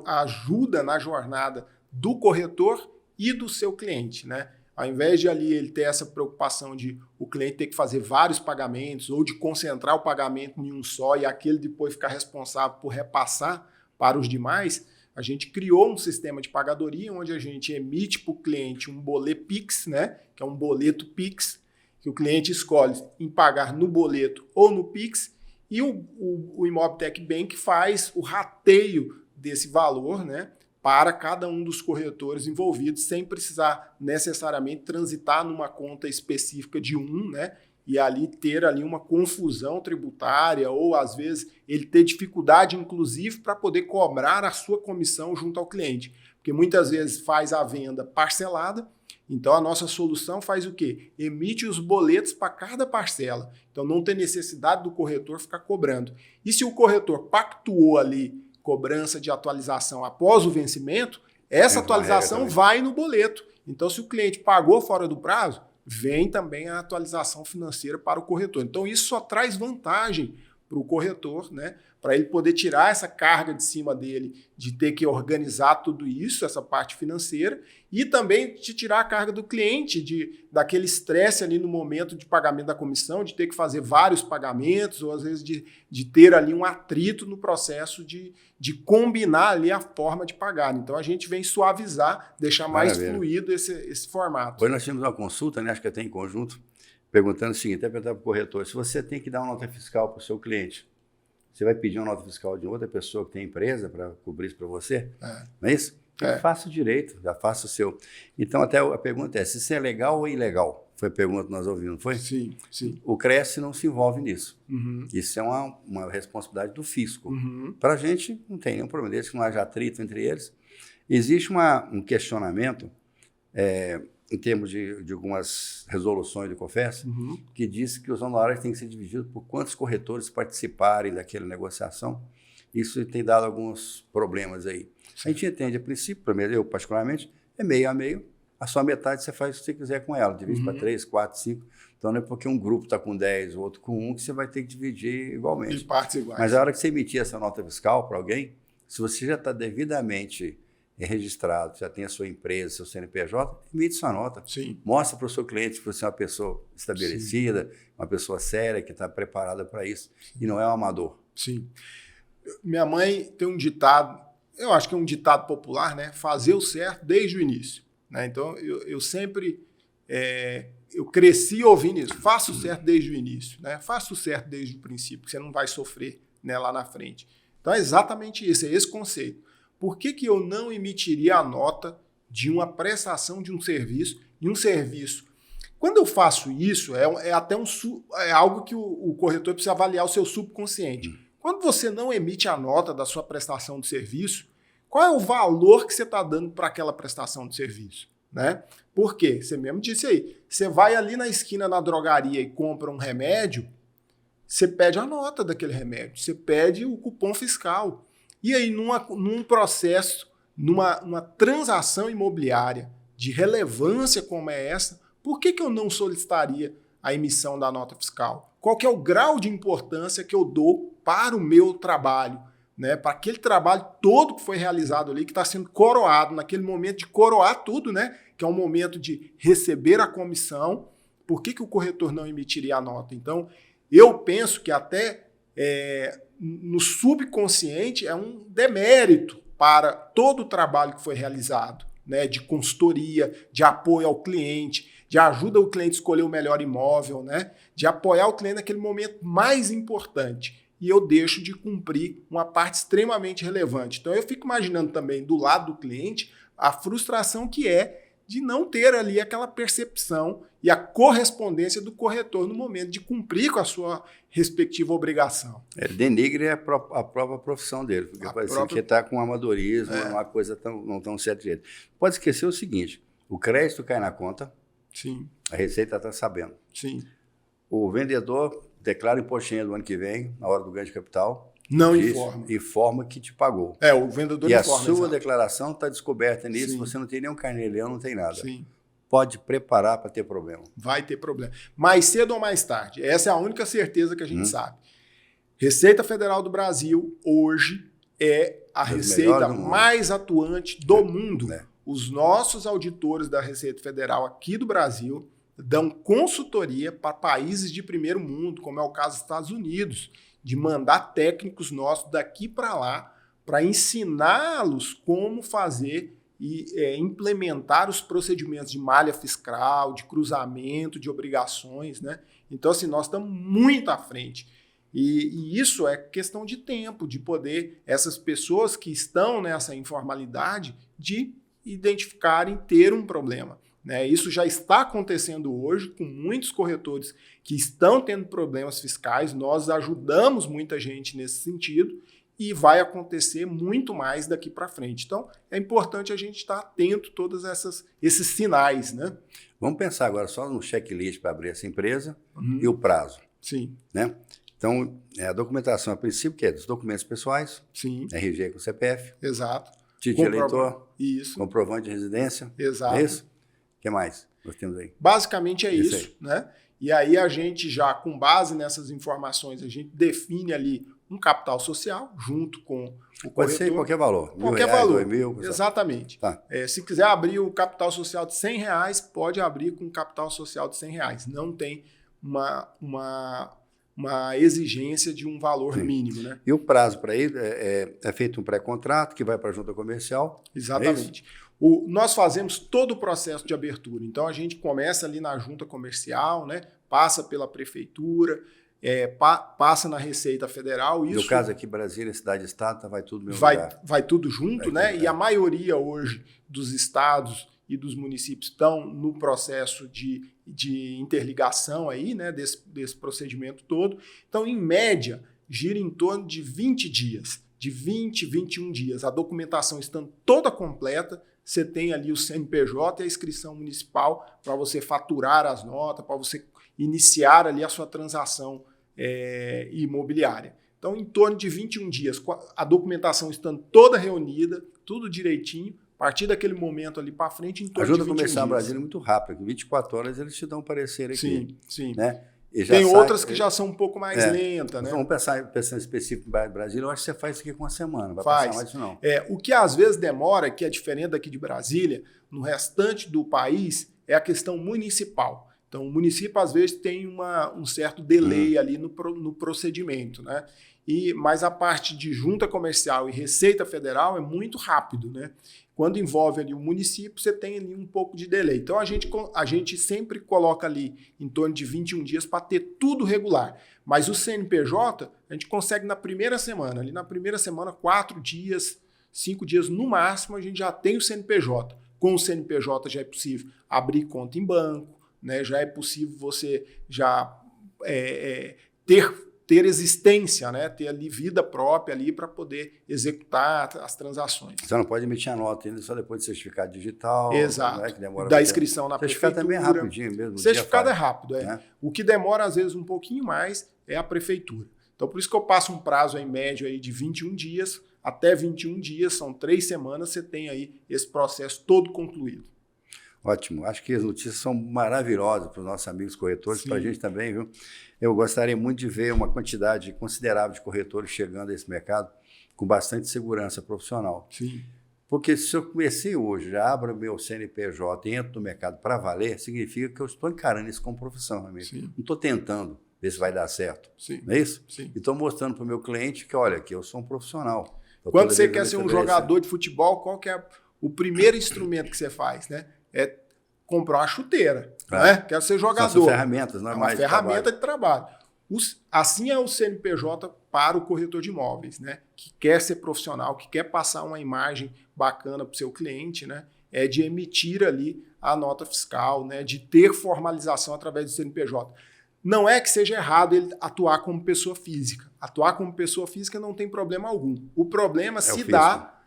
ajuda na jornada do corretor e do seu cliente, né? Ao invés de ali ele ter essa preocupação de o cliente ter que fazer vários pagamentos ou de concentrar o pagamento em um só e aquele depois ficar responsável por repassar para os demais, a gente criou um sistema de pagadoria onde a gente emite para o cliente um boleto Pix, né, que é um boleto Pix, que o cliente escolhe em pagar no boleto ou no Pix, e o Imobtech Bank faz o rateio desse valor, né, para cada um dos corretores envolvidos, sem precisar necessariamente transitar numa conta específica de um, né? E ali ter ali uma confusão tributária ou, às vezes, ele ter dificuldade, inclusive, para poder cobrar a sua comissão junto ao cliente. Porque muitas vezes faz a venda parcelada, então a nossa solução faz o quê? Emite os boletos para cada parcela. Então não tem necessidade do corretor ficar cobrando. E se o corretor pactuou ali cobrança de atualização após o vencimento, essa atualização vai no boleto. Então, se o cliente pagou fora do prazo, vem também a atualização financeira para o corretor. Então, isso só traz vantagem para o corretor, né? Para ele poder tirar essa carga de cima dele, de ter que organizar tudo isso, essa parte financeira, e também de tirar a carga do cliente, daquele estresse ali no momento de pagamento da comissão, de ter que fazer vários pagamentos, ou às vezes de ter ali um atrito no processo de combinar ali a forma de pagar. Então a gente vem suavizar, deixar mais fluido esse formato. Hoje nós tivemos uma consulta, né, acho que até em conjunto, perguntando o seguinte, até perguntar para o corretor, se você tem que dar uma nota fiscal para o seu cliente, você vai pedir uma nota fiscal de outra pessoa que tem empresa para cobrir isso para você? Não é isso? Faça direito, já faça o seu. Então, até a pergunta é, se isso é legal ou ilegal? Foi a pergunta que nós ouvimos, não foi? Sim, sim. O Cresce não se envolve nisso. Isso é uma responsabilidade do fisco. Para a gente, não tem nenhum problema, desde que não haja atrito entre eles. Existe um questionamento, em termos de algumas resoluções do COFES, que diz que os honorários têm que ser divididos por quantos corretores participarem daquela negociação. Isso tem dado alguns problemas aí. Sim. A gente entende, a princípio, primeiro eu particularmente, é meio a meio, a sua metade você faz o que você quiser com ela, divide para 3, 4, 5. Então não é porque um grupo está com 10, o outro com 1, que você vai ter que dividir igualmente. De partes iguais. Mas a hora que você emitir essa nota fiscal para alguém, se você já está devidamente registrado, já tem a sua empresa, seu CNPJ, emite sua nota. Sim. Mostra para o seu cliente que você é uma pessoa estabelecida, sim, uma pessoa séria, que está preparada para isso, sim, e não é um amador. Sim. Minha mãe tem um ditado, eu acho que é um ditado popular, né? Fazer o certo desde o início. Né? Então, eu sempre eu cresci ouvindo isso. Faça o certo desde o início. Né? Faça o certo desde o princípio, que você não vai sofrer, né, lá na frente. Então, é exatamente isso, é esse conceito. Por que eu não emitiria a nota de uma prestação de um serviço, e um serviço? Quando eu faço isso, até algo que o corretor precisa avaliar o seu subconsciente. Quando você não emite a nota da sua prestação de serviço, qual é o valor que você está dando para aquela prestação de serviço? né? Por quê? Você mesmo disse aí. Você vai ali na esquina na drogaria e compra um remédio, você pede a nota daquele remédio, você pede o cupom fiscal. E aí, num processo, numa transação imobiliária de relevância como é essa, por que eu não solicitaria a emissão da nota fiscal? Qual que é o grau de importância que eu dou para o meu trabalho, né? Para aquele trabalho todo que foi realizado ali, que está sendo coroado, naquele momento de coroar tudo, né? Que é um momento de receber a comissão, por que o corretor não emitiria a nota? Então, eu penso que até no subconsciente é um demérito para todo o trabalho que foi realizado, né, de consultoria, de apoio ao cliente, de ajuda o cliente a escolher o melhor imóvel, né, de apoiar o cliente naquele momento mais importante. E eu deixo de cumprir uma parte extremamente relevante. Então eu fico imaginando também do lado do cliente a frustração que é de não ter ali aquela percepção e a correspondência do corretor no momento de cumprir com a sua respectiva obrigação. Ele denigre a própria profissão dele, porque parece que está com amadorismo, uma coisa não tão certa de jeito. Pode esquecer o seguinte, o crédito cai na conta, sim, a Receita está sabendo. Sim. O vendedor declara o imposto de renda do ano que vem, na hora do ganho de capital, não informa. Informa que te pagou. O vendedor informa. E a sua declaração está descoberta nisso, você não tem nenhum carnê-leão, não tem nada. Sim. Pode preparar para ter problema. Vai ter problema. Mais cedo ou mais tarde. Essa é a única certeza que a gente sabe. Receita Federal do Brasil, hoje, é a receita mais atuante do mundo. Os nossos auditores da Receita Federal aqui do Brasil dão consultoria para países de primeiro mundo, como é o caso dos Estados Unidos, de mandar técnicos nossos daqui para lá para ensiná-los como fazer e implementar os procedimentos de malha fiscal, de cruzamento, de obrigações, né? Então, assim, nós estamos muito à frente. E isso é questão de tempo, de poder essas pessoas que estão nessa informalidade de identificarem ter um problema. Né? Isso já está acontecendo hoje com muitos corretores que estão tendo problemas fiscais. Nós ajudamos muita gente nesse sentido e vai acontecer muito mais daqui para frente. Então, é importante a gente estar atento a todos esses sinais. Né? Vamos pensar agora só no checklist para abrir essa empresa e o prazo. Sim. Né? Então, a documentação, a princípio, que é dos documentos pessoais, sim, RG com CPF, exato, título de eleitor, isso, comprovante de residência, exato. É isso? O que mais nós temos aí? Basicamente é isso, né? E aí a gente já, com base nessas informações, a gente define ali um capital social junto com o corretor. Pode ser qualquer valor. Qualquer R$1.000, valor. R$2.000. Exatamente. Tá. Se quiser abrir o capital social de R$100, pode abrir com capital social de R$100. Não tem uma exigência de um valor mínimo. Né? E o prazo para ir é feito um pré-contrato que vai para a junta comercial? Exatamente. Nós fazemos todo o processo de abertura. Então, a gente começa ali na junta comercial, né? Passa pela prefeitura, passa na Receita Federal. No caso aqui, Brasília, cidade e estado, vai tudo no mesmo lugar. Vai tudo junto, né? E a maioria hoje dos estados e dos municípios estão no processo de interligação aí, né? Desse procedimento todo. Então, em média, gira em torno de 20 dias, de 20, 21 dias. A documentação estando toda completa, você tem ali o CNPJ e a inscrição municipal para você faturar as notas, para você iniciar ali a sua transação imobiliária. Então, em torno de 21 dias, a documentação estando toda reunida, tudo direitinho, a partir daquele momento ali para frente, em torno de 21 dias. A Junta Comercial Brasília é muito rápida, em 24 horas eles te dão um parecer aqui. Sim, sim. Né? Tem outras que já são um pouco mais lentas, né? Vamos pensar específico em Brasília, eu acho que você faz isso aqui com uma semana, não vai passar mais disso não. O que às vezes demora, que é diferente daqui de Brasília, no restante do país, é a questão municipal. Então, o município, às vezes, tem um certo delay ali no procedimento, né? Mas a parte de junta comercial e Receita Federal é muito rápido, né? Quando envolve ali o município, você tem ali um pouco de delay. Então, a gente sempre coloca ali em torno de 21 dias para ter tudo regular. Mas o CNPJ, a gente consegue na primeira semana. Ali na primeira semana, 4 dias, 5 dias no máximo, a gente já tem o CNPJ. Com o CNPJ já é possível abrir conta em banco, né? Já é possível você já ter ter existência, né? Ter ali vida própria ali para poder executar as transações. Você não pode emitir a nota ainda só depois do certificado digital. Exato. Né? Que demora da inscrição na prefeitura. Certificado também é rapidinho mesmo. O certificado é rápido. Né? O que demora, às vezes, um pouquinho mais é a prefeitura. Então, por isso que eu passo um prazo em médio aí de 21 dias, até 21 dias, são 3 semanas, você tem aí esse processo todo concluído. Ótimo. Acho que as notícias são maravilhosas para os nossos amigos corretores, para a gente também, viu? Eu gostaria muito de ver uma quantidade considerável de corretores chegando a esse mercado com bastante segurança profissional. Sim. Porque se eu comecei hoje, já abro meu CNPJ e entro no mercado para valer, significa que eu estou encarando isso como profissão, amigo. Sim. Não estou tentando ver se vai dar certo. Sim. Não é isso? Sim. E estou mostrando para o meu cliente que, olha, aqui eu sou um profissional. Quando você quer ser um jogador de futebol, qual que é o primeiro instrumento que você faz, né? É comprar uma chuteira, né? Quero ser jogador. São ferramentas normais. É uma ferramenta de trabalho. Assim é o CNPJ para o corretor de imóveis, né? Que quer ser profissional, que quer passar uma imagem bacana para o seu cliente, né? É de emitir ali a nota fiscal, né? De ter formalização através do CNPJ. Não é que seja errado ele atuar como pessoa física. Atuar como pessoa física não tem problema algum. O problema se dá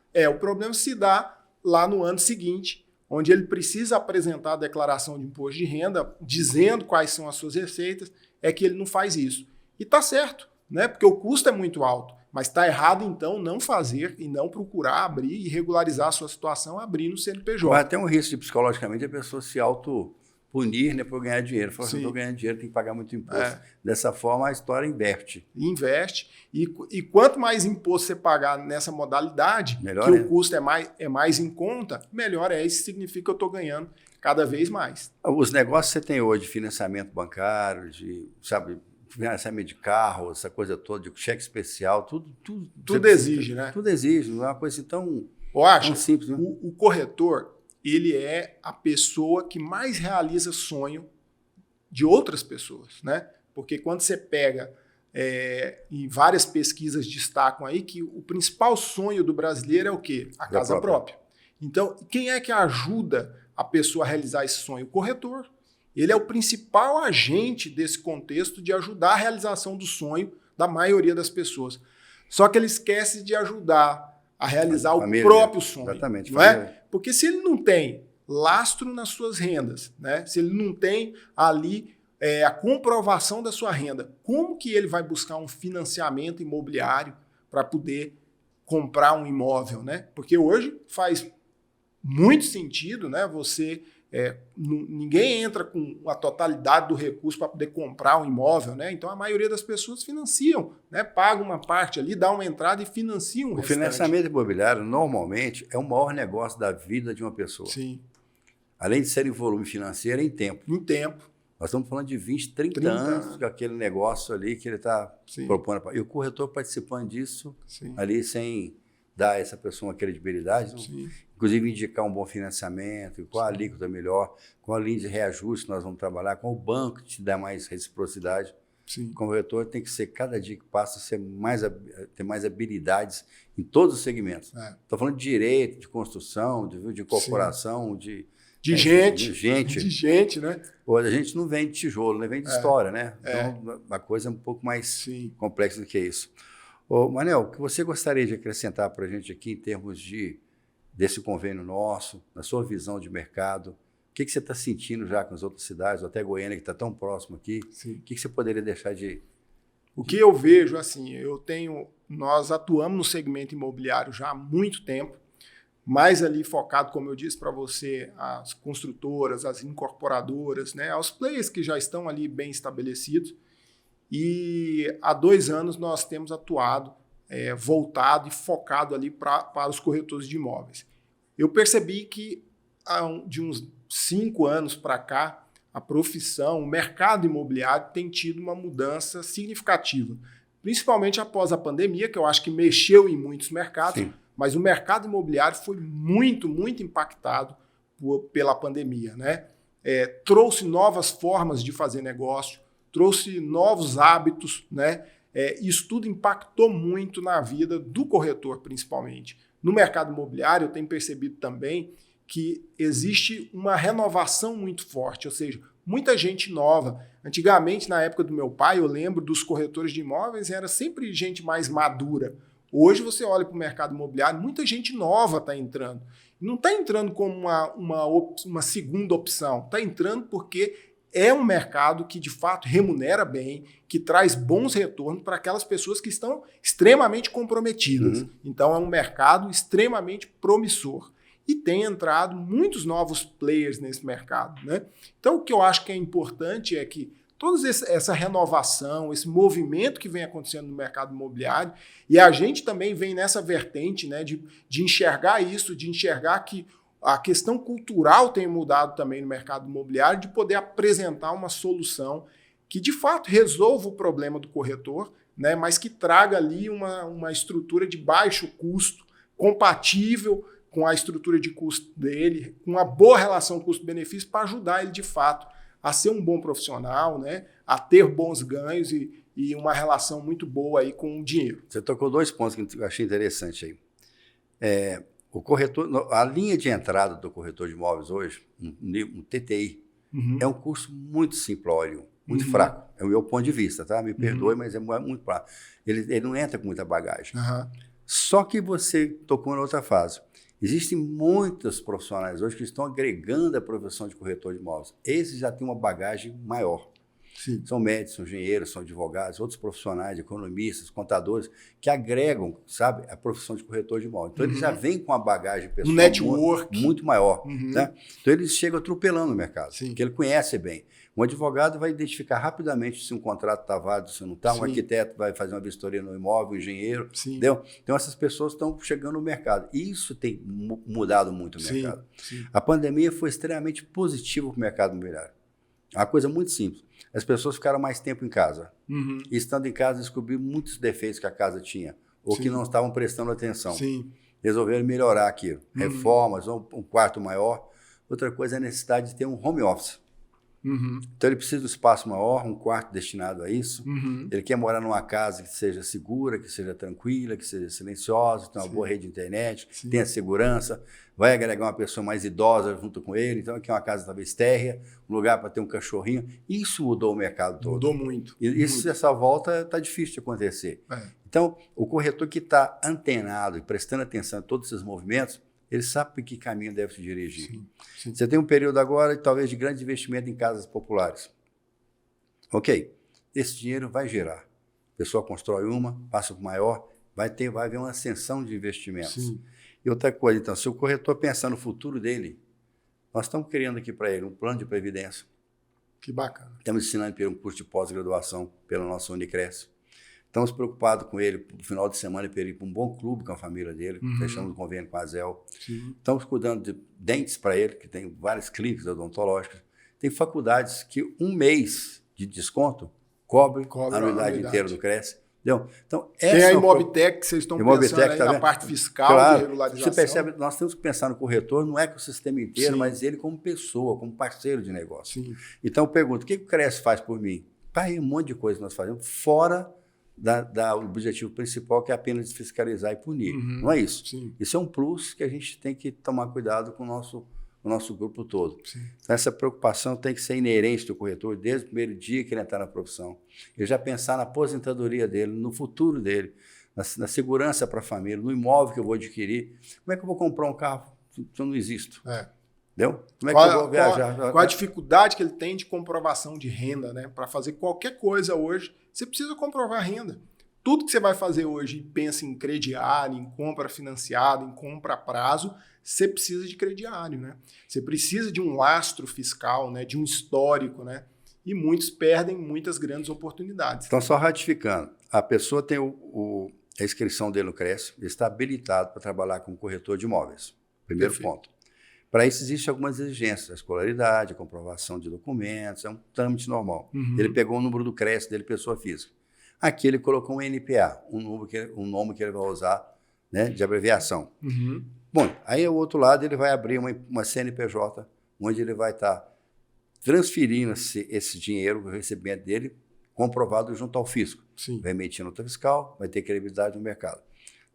lá no ano seguinte, onde ele precisa apresentar a declaração de imposto de renda, dizendo quais são as suas receitas, é que ele não faz isso. E está certo, né? Porque o custo é muito alto, mas está errado, então, não fazer e não procurar abrir e regularizar a sua situação abrindo o CNPJ. Vai até um risco de, psicologicamente, a pessoa se auto-punir, né, por ganhar dinheiro. Fala, se eu estou ganhando dinheiro, tem que pagar muito imposto. Dessa forma, a história inverte. Investe. E quanto mais imposto você pagar nessa modalidade, melhor que o custo é mais em conta, melhor é. Isso significa que eu estou ganhando cada vez mais. Os negócios que você tem hoje de financiamento bancário, de, sabe, financiamento de carro, essa coisa toda, de cheque especial, tudo exige, né? Tudo exige. Não é uma coisa assim tão simples. Né? O corretor, ele é a pessoa que mais realiza sonho de outras pessoas, né? Porque quando você pega, e várias pesquisas destacam aí que o principal sonho do brasileiro é o quê? A casa própria. Então, quem é que ajuda a pessoa a realizar esse sonho? O corretor. Ele é o principal agente desse contexto de ajudar a realização do sonho da maioria das pessoas. Só que ele esquece de ajudar a realizar o próprio sonho. Exatamente. Não é? Porque se ele não tem lastro nas suas rendas, né? Se ele não tem ali a comprovação da sua renda, como que ele vai buscar um financiamento imobiliário para poder comprar um imóvel, né? Porque hoje faz muito sentido, né? Você ninguém entra com a totalidade do recurso para poder comprar um imóvel, né? Então a maioria das pessoas financiam, né? Pagam uma parte ali, dá uma entrada e financiam o restante. Financiamento imobiliário normalmente é o maior negócio da vida de uma pessoa. Sim. Além de ser em volume financeiro, é em tempo. Em tempo. Nós estamos falando de 20, 30 anos com aquele negócio ali que ele está propondo. E o corretor participando disso ali sem dar a essa pessoa uma credibilidade, inclusive indicar um bom financiamento, qual a alíquota melhor, qual a linha de reajuste que nós vamos trabalhar, qual o banco que te dá mais reciprocidade. O corretor tem que ser, cada dia que passa, ter mais habilidades em todos os segmentos. Estou falando de direito, de construção, de corporação, de gente, né? A gente não vende tijolo, né? Vende história, né? Então, a coisa é um pouco mais complexa do que isso. Ô, Manel, o que você gostaria de acrescentar para a gente aqui em termos desse convênio nosso, na sua visão de mercado? O que você está sentindo já com as outras cidades, ou até Goiânia, que está tão próximo aqui? O que você poderia deixar de... O que eu vejo, assim, nós atuamos no segmento imobiliário já há muito tempo, mais ali focado, como eu disse para você, as construtoras, as incorporadoras, né, aos players que já estão ali bem estabelecidos. E há 2 anos nós temos atuado, voltado e focado ali para os corretores de imóveis. Eu percebi que de uns 5 anos para cá, a profissão, o mercado imobiliário tem tido uma mudança significativa, principalmente após a pandemia, que eu acho que mexeu em muitos mercados, mas o mercado imobiliário foi muito, muito impactado pela pandemia, né? Trouxe novas formas de fazer negócio, trouxe novos hábitos, né? Isso tudo impactou muito na vida do corretor, principalmente. No mercado imobiliário, eu tenho percebido também que existe uma renovação muito forte, ou seja, muita gente nova. Antigamente, na época do meu pai, eu lembro dos corretores de imóveis, era sempre gente mais madura. Hoje você olha para o mercado imobiliário, muita gente nova está entrando. Não está entrando como uma segunda opção, está entrando porque é um mercado que de fato remunera bem, que traz bons retornos para aquelas pessoas que estão extremamente comprometidas. Então é um mercado extremamente promissor. E tem entrado muitos novos players nesse mercado, né? Então, o que eu acho que é importante é que toda essa renovação, esse movimento que vem acontecendo no mercado imobiliário, e a gente também vem nessa vertente, né, de enxergar isso, de enxergar que a questão cultural tem mudado também no mercado imobiliário, de poder apresentar uma solução que, de fato, resolva o problema do corretor, né, mas que traga ali uma estrutura de baixo custo, compatível com a estrutura de custo dele, com uma boa relação custo-benefício para ajudar ele, de fato, a ser um bom profissional, né? A ter bons ganhos e uma relação muito boa aí com o dinheiro. Você tocou 2 pontos que eu achei interessante aí. O corretor, a linha de entrada do corretor de imóveis hoje, um TTI, é um curso muito simplório, muito fraco. É o meu ponto de vista, tá? Me perdoe, mas é muito fraco. Ele não entra com muita bagagem. Só que você tocou na outra fase. Existem muitos profissionais hoje que estão agregando a profissão de corretor de imóveis. Esses já têm uma bagagem maior. Sim. São médicos, são engenheiros, são advogados, outros profissionais, economistas, contadores, que agregam, sabe, a profissão de corretor de imóveis. Então, eles já vêm com uma bagagem pessoal muito maior. Né? Então, eles chegam atropelando o mercado, porque ele conhece bem. Um advogado vai identificar rapidamente se um contrato está válido, se não está. Um arquiteto vai fazer uma vistoria no imóvel, um engenheiro. Entendeu? Então, essas pessoas estão chegando no mercado. E isso tem mudado muito o mercado. A pandemia foi extremamente positiva para o mercado imobiliário. É uma coisa muito simples. As pessoas ficaram mais tempo em casa. E estando em casa, descobriram muitos defeitos que a casa tinha, ou que não estavam prestando atenção. Resolveram melhorar aquilo. Reformas, um quarto maior. Outra coisa é a necessidade de ter um home office. Então ele precisa de um espaço maior, um quarto destinado a isso. Ele quer morar numa casa que seja segura, que seja tranquila, que seja silenciosa, tenha uma boa rede de internet, tenha segurança, vai agregar uma pessoa mais idosa junto com ele. Então aqui é uma casa talvez térrea, um lugar para ter um cachorrinho. Isso mudou o mercado todo. Mudou muito. E essa volta está difícil de acontecer. Então o corretor que está antenado e prestando atenção a todos esses movimentos, ele sabe para que caminho deve se dirigir. Você tem um período agora, talvez, de grande investimento em casas populares. Ok, esse dinheiro vai gerar. A pessoa constrói uma, passa para o maior, vai haver uma ascensão de investimentos. E outra coisa, então, se o corretor pensar no futuro dele, nós estamos criando aqui para ele um plano de previdência. Que bacana. Estamos ensinando para ele um curso de pós-graduação pela nossa Unicresce. Estamos preocupados com ele, no final de semana, para ele ir para um bom clube com a família dele. Fechamos um convênio com a Zel. Estamos cuidando de dentes para ele, que tem várias clínicas odontológicas. Tem faculdades que 1 mês de desconto cobre a anuidade inteira do Cresce. Entendeu? Então, tem a Imobtec que vocês estão pensando aí na parte fiscal, de regularização. Você percebe, nós temos que pensar no corretor, não é com o sistema inteiro, mas ele como pessoa, como parceiro de negócio. Então, eu pergunto, o que o Cresce faz por mim? Tá aí um monte de coisa que nós fazemos, fora o objetivo principal, que é apenas fiscalizar e punir. Não é isso. Isso é um plus que a gente tem que tomar cuidado com o nosso grupo todo. Então, essa preocupação tem que ser inerente do corretor desde o primeiro dia que ele entrar na profissão. Ele já pensar na aposentadoria dele, no futuro dele, na segurança para a família, no imóvel que eu vou adquirir. Como é que eu vou comprar um carro se eu não existo? Entendeu? Como é que eu vou viajar? Qual a dificuldade que ele tem de comprovação de renda, né? Para fazer qualquer coisa hoje, você precisa comprovar a renda. Tudo que você vai fazer hoje e pensa em crediário, em compra financiada, em compra a prazo, você precisa de crediário, né? Você precisa de um lastro fiscal, né? De um histórico, né? E muitos perdem muitas grandes oportunidades. Então, só ratificando, a pessoa tem a inscrição dele no Cresce, ele está habilitado para trabalhar como corretor de imóveis. Primeiro ponto. Para isso, existem algumas exigências, a escolaridade, a comprovação de documentos, é um trâmite normal. Ele pegou o número do Cresce dele, pessoa física. Aqui ele colocou um NPA, um nome que ele vai usar, né, de abreviação. Bom, aí ao outro lado ele vai abrir uma CNPJ, onde ele vai estar transferindo esse dinheiro, o recebimento dele, comprovado junto ao fisco. Vai emitir nota fiscal, vai ter credibilidade no mercado.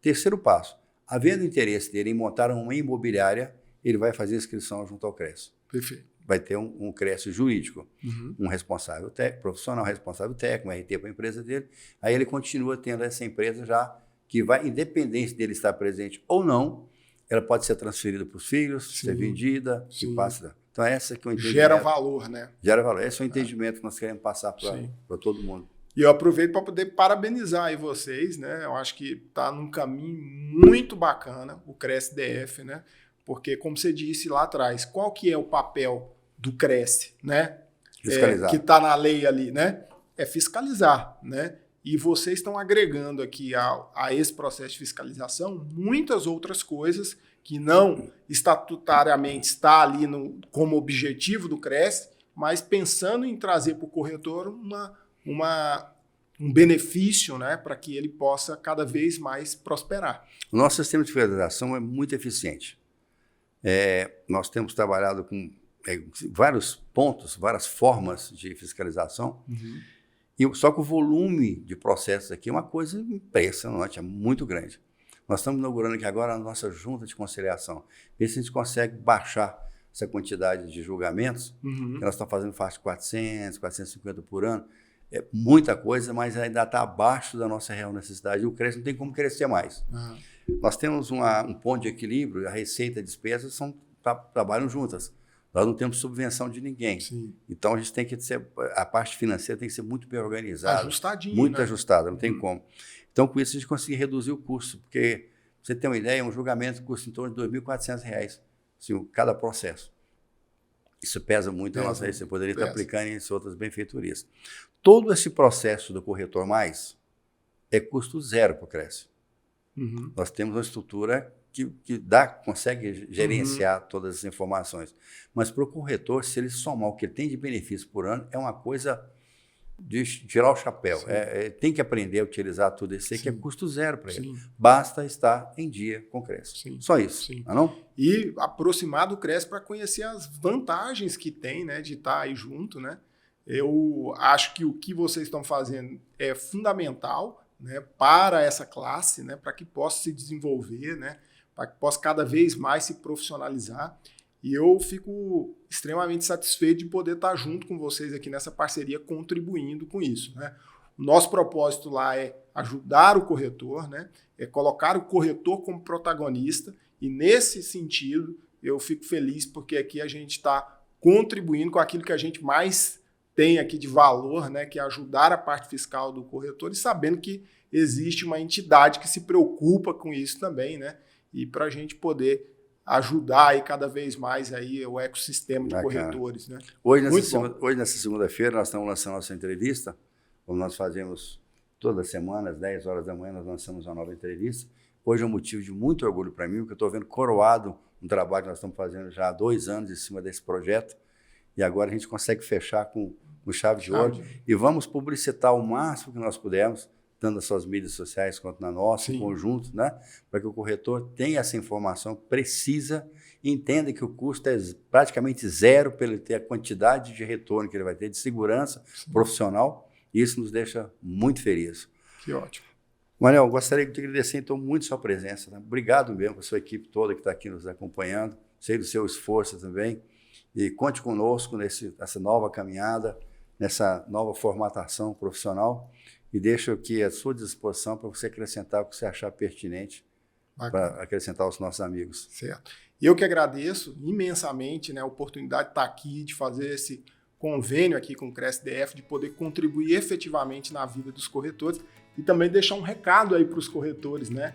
Terceiro passo, havendo interesse dele em montar uma imobiliária, ele vai fazer a inscrição junto ao CRES. Perfeito. Vai ter um CRES jurídico, um responsável profissional, responsável técnico, um RT para a empresa dele. Aí ele continua tendo essa empresa já que vai, independente dele estar presente ou não, ela pode ser transferida para os filhos, ser vendida, e passa. Então, essa que é o entendimento. Gera valor, né? Gera valor. Esse é o entendimento que nós queremos passar para todo mundo. E eu aproveito para poder parabenizar aí vocês, né? Eu acho que está num caminho muito bacana o CRES-DF, né? Porque, como você disse lá atrás, qual que é o papel do CRES, né? Fiscalizar. Que está na lei ali, né? É fiscalizar, né? E vocês estão agregando aqui a esse processo de fiscalização muitas outras coisas que não estatutariamente está ali como objetivo do CRES, mas pensando em trazer para o corretor um benefício, né, para que ele possa cada vez mais prosperar. O nosso sistema de fiscalização é muito eficiente. Nós temos trabalhado com vários pontos, várias formas de fiscalização, só que o volume de processos aqui é uma coisa impressionante, é muito grande. Nós estamos inaugurando aqui agora a nossa junta de conciliação. Ver se a gente consegue baixar essa quantidade de julgamentos, que nós estamos fazendo faixa de 400, 450 por ano. É muita coisa, mas ainda está abaixo da nossa real necessidade. E o CRES não tem como crescer mais. Nós temos um ponto de equilíbrio, a receita e a despesa trabalham juntas. Nós não temos subvenção de ninguém. Sim. Então, a gente tem que ser, a parte financeira tem que ser muito bem organizada. Ajustadinho, muito né? ajustada, não tem como. Então, com isso, a gente consegue reduzir o custo, porque, pra você ter uma ideia, um julgamento custa em torno de R$ 2.400, assim, cada processo. Isso pesa muito na nossa receita, você poderia estar aplicando em outras benfeitorias. Todo esse processo do Corretor Mais é custo zero para o CRES. Nós temos uma estrutura que consegue gerenciar todas essas informações. Mas para o corretor, se ele somar o que ele tem de benefício por ano, é uma coisa de tirar o chapéu. Tem que aprender a utilizar tudo isso aí, que é custo zero para ele. Basta estar em dia com o CRES. Só isso. Não? E aproximar do CRES para conhecer as vantagens que tem, né, de estar aí junto, né? Eu acho que o que vocês estão fazendo é fundamental, né, para essa classe, né, para que possa se desenvolver, né, para que possa cada vez mais se profissionalizar. E eu fico extremamente satisfeito de poder estar junto com vocês aqui nessa parceria, contribuindo com isso, né? O nosso propósito lá é ajudar o corretor, né? É colocar o corretor como protagonista, e nesse sentido eu fico feliz porque aqui a gente está contribuindo com aquilo que a gente mais tem aqui de valor, né? Que é ajudar a parte fiscal do corretor, e sabendo que existe uma entidade que se preocupa com isso também, né? E para a gente poder ajudar aí cada vez mais aí o ecossistema de corretores, né? Hoje, nessa segunda-feira, nós estamos lançando nossa entrevista, como nós fazemos todas as semanas, às 10 horas da manhã, nós lançamos uma nova entrevista. Hoje é um motivo de muito orgulho para mim, porque eu estou vendo coroado um trabalho que nós estamos fazendo já há 2 anos em cima desse projeto, e agora a gente consegue fechar com chave de ouro, e vamos publicitar o máximo que nós pudermos, tanto nas suas mídias sociais quanto na nossa, em conjunto, né? Para que o corretor tenha essa informação precisa e entenda que o custo é praticamente zero pelo ter a quantidade de retorno que ele vai ter de segurança profissional, e isso nos deixa muito felizes. Que ótimo. Manuel, gostaria de te agradecer então muito a sua presença, né? Obrigado mesmo para a sua equipe toda que está aqui nos acompanhando, sei do seu esforço também, e conte conosco nessa nova caminhada, nessa nova formatação profissional, e deixo aqui à sua disposição para você acrescentar o que você achar pertinente para acrescentar aos nossos amigos. Certo. E eu que agradeço imensamente, né, a oportunidade de estar aqui, de fazer esse convênio aqui com o CRES-DF, de poder contribuir efetivamente na vida dos corretores e também deixar um recado aí para os corretores, né?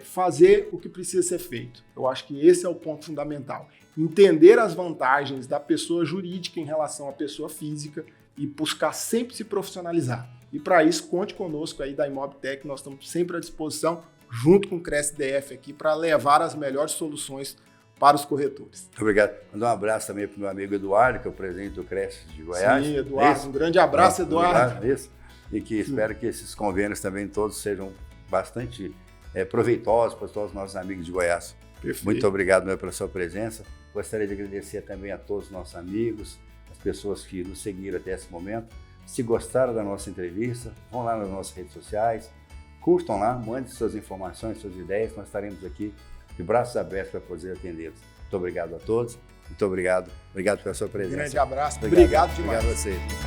Fazer o que precisa ser feito. Eu acho que esse é o ponto fundamental. Entender as vantagens da pessoa jurídica em relação à pessoa física e buscar sempre se profissionalizar. E para isso, conte conosco aí da Imobtech, nós estamos sempre à disposição, junto com o CRES-DF aqui, para levar as melhores soluções para os corretores. Muito obrigado. Mandar um abraço também para o meu amigo Eduardo, que é o presidente do CRES de Goiás. Sim, Eduardo, um grande abraço, Eduardo. Isso. E que espero que esses convênios também todos sejam bastante proveitosos para todos os nossos amigos de Goiás. Perfeito. Muito obrigado pela sua presença. Gostaria de agradecer também a todos os nossos amigos, as pessoas que nos seguiram até esse momento. Se gostaram da nossa entrevista, vão lá nas nossas redes sociais, curtam lá, mandem suas informações, suas ideias, nós estaremos aqui de braços abertos para poder atendê-los. Muito obrigado a todos. Muito obrigado. Obrigado pela sua presença. Grande abraço. Obrigado demais. Obrigado a você.